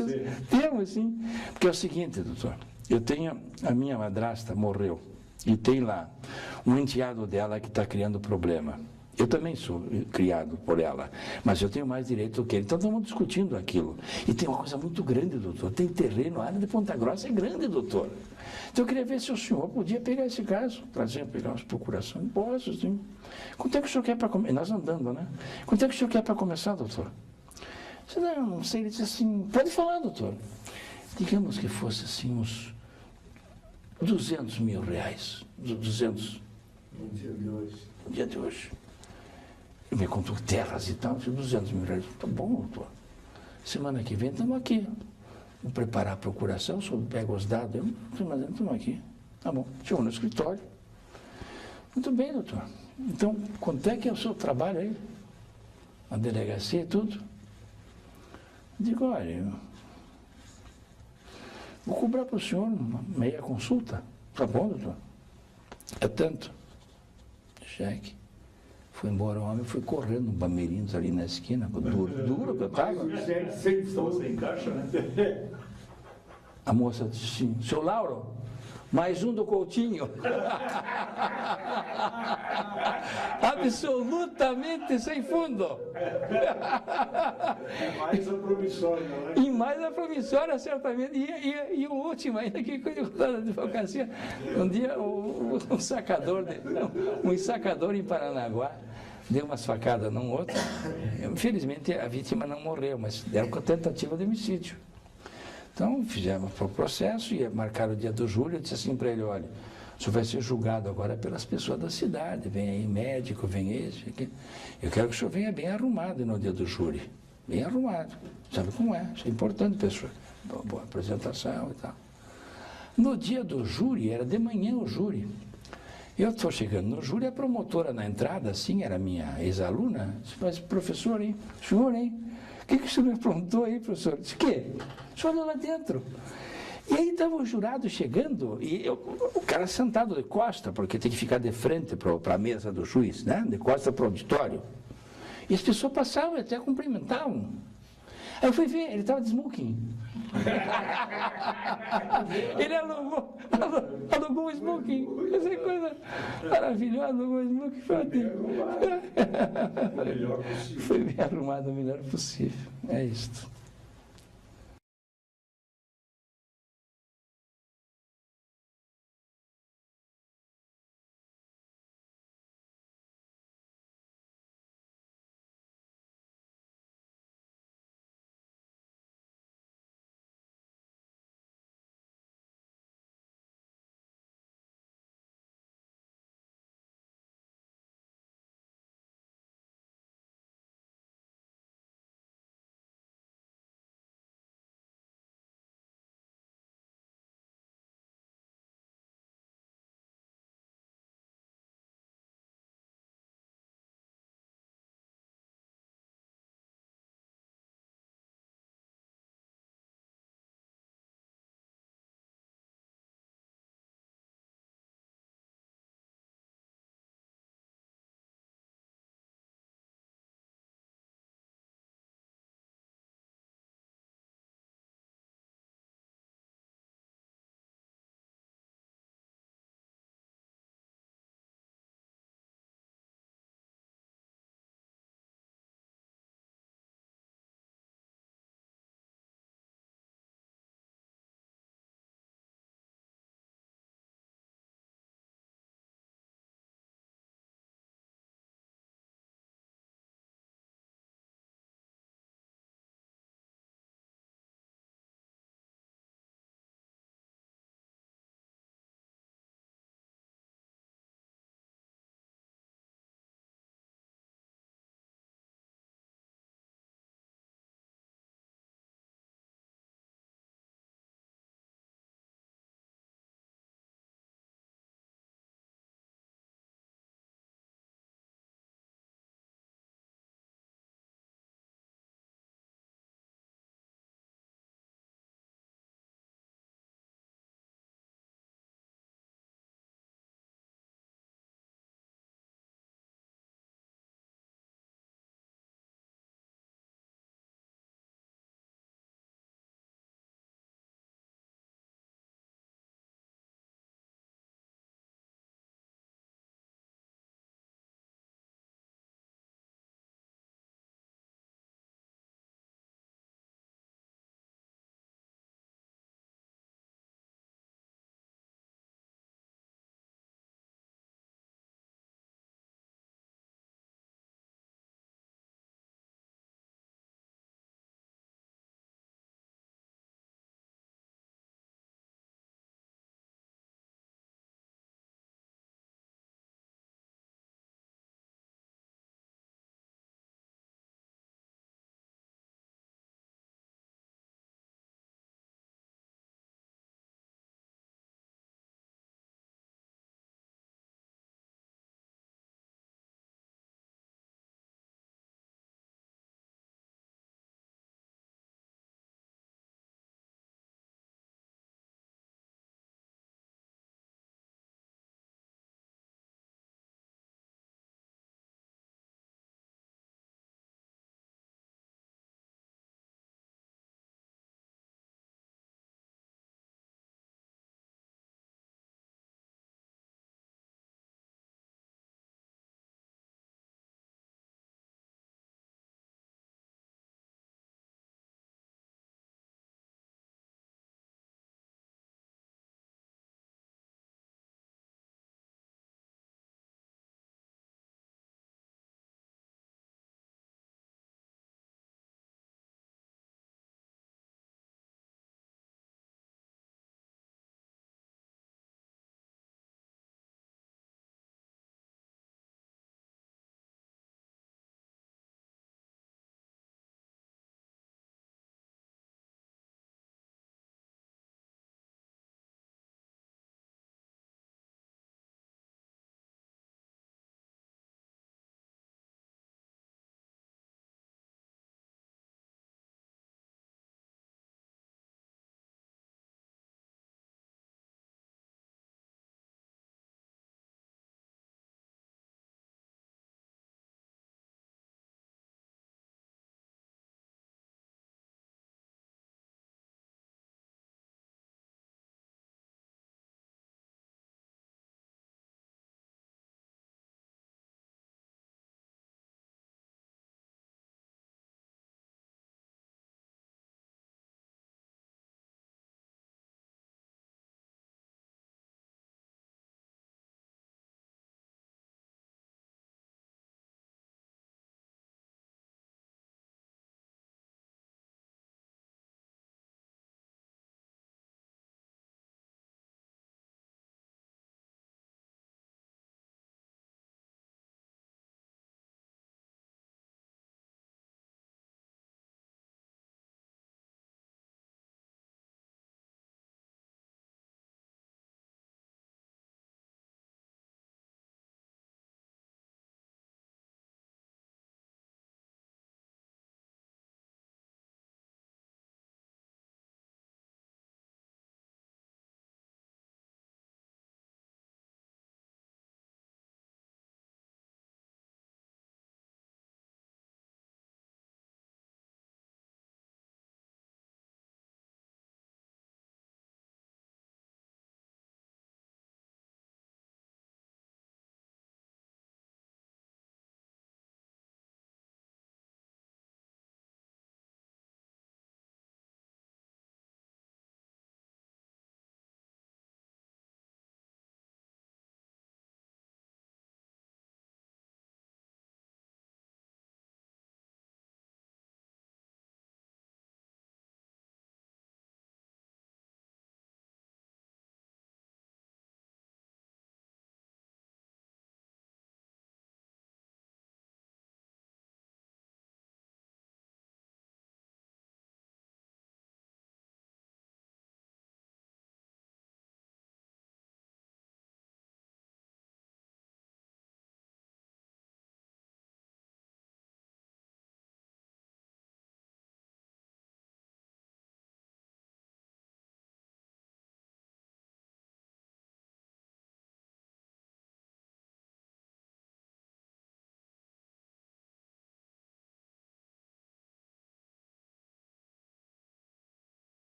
temos sim. Porque é o seguinte, doutor, eu tenho, a minha madrasta morreu e tem lá um enteado dela que está criando problema. Eu também sou criado por ela, mas eu tenho mais direito do que ele. Então, estamos discutindo aquilo. E tem uma coisa muito grande, doutor. Tem terreno, a área de Ponta Grossa é grande, doutor. Então, eu queria ver se o senhor podia pegar esse caso, pegar umas procurações. Posso, sim. Quanto é que o senhor quer para começar? Nós andando, né? Quanto é que o senhor quer para começar, doutor? Eu não sei. Ele disse assim, pode falar, doutor. Digamos que fosse assim uns 200 mil reais. 200. No dia de hoje. No dia de hoje. Ele me contou terras e tal, 200 mil reais. Tá bom, doutor. Semana que vem estamos aqui. Vou preparar a procuração, o senhor pega os dados. Eu não estou imaginando, estamos aqui. Tá bom. Chegou no escritório. Muito bem, doutor. Então, quanto é que é o seu trabalho aí? Na delegacia e tudo? Digo, olha, vou cobrar para o senhor uma meia consulta. Tá bom, doutor? É tanto. Cheque. Foi embora o homem, foi correndo, Bameirinhos ali na esquina, duro que eu estava. Estava sem caixa, né? A moça disse assim, seu Lauro, mais um do Coutinho. Absolutamente sem fundo. Mais a promissória, né? E mais a promissória, certamente. E o último, ainda que da advocacia. Um dia, um ensacador em Paranaguá deu umas facadas num outro. Infelizmente, a vítima não morreu, mas deram com tentativa de homicídio. Então, fizemos o processo e marcaram o dia do júri. Eu disse assim para ele, olha, o senhor vai ser julgado agora pelas pessoas da cidade. Vem aí médico, vem esse, aqui. Eu quero que o senhor venha bem arrumado no dia do júri. Bem arrumado. Sabe como é? Isso é importante, pessoal. Boa apresentação e tal. No dia do júri, era de manhã o júri. Eu estou chegando no júri, a promotora na entrada, assim, era minha ex-aluna, disse, mas professor, hein? Senhor, hein? O que o senhor me aprontou aí, professor? Disse, o quê? O senhor lá dentro. E aí estava o jurado chegando, e o cara sentado de costa, porque tem que ficar de frente para a mesa do juiz, né? De costa para o auditório. E as pessoas passavam e até cumprimentavam. Aí eu fui ver, ele estava de smoking. Ele alugou um smoking. Essa coisa maravilhosa, alugou um smoking. Foi bem arrumado o melhor possível. É isto.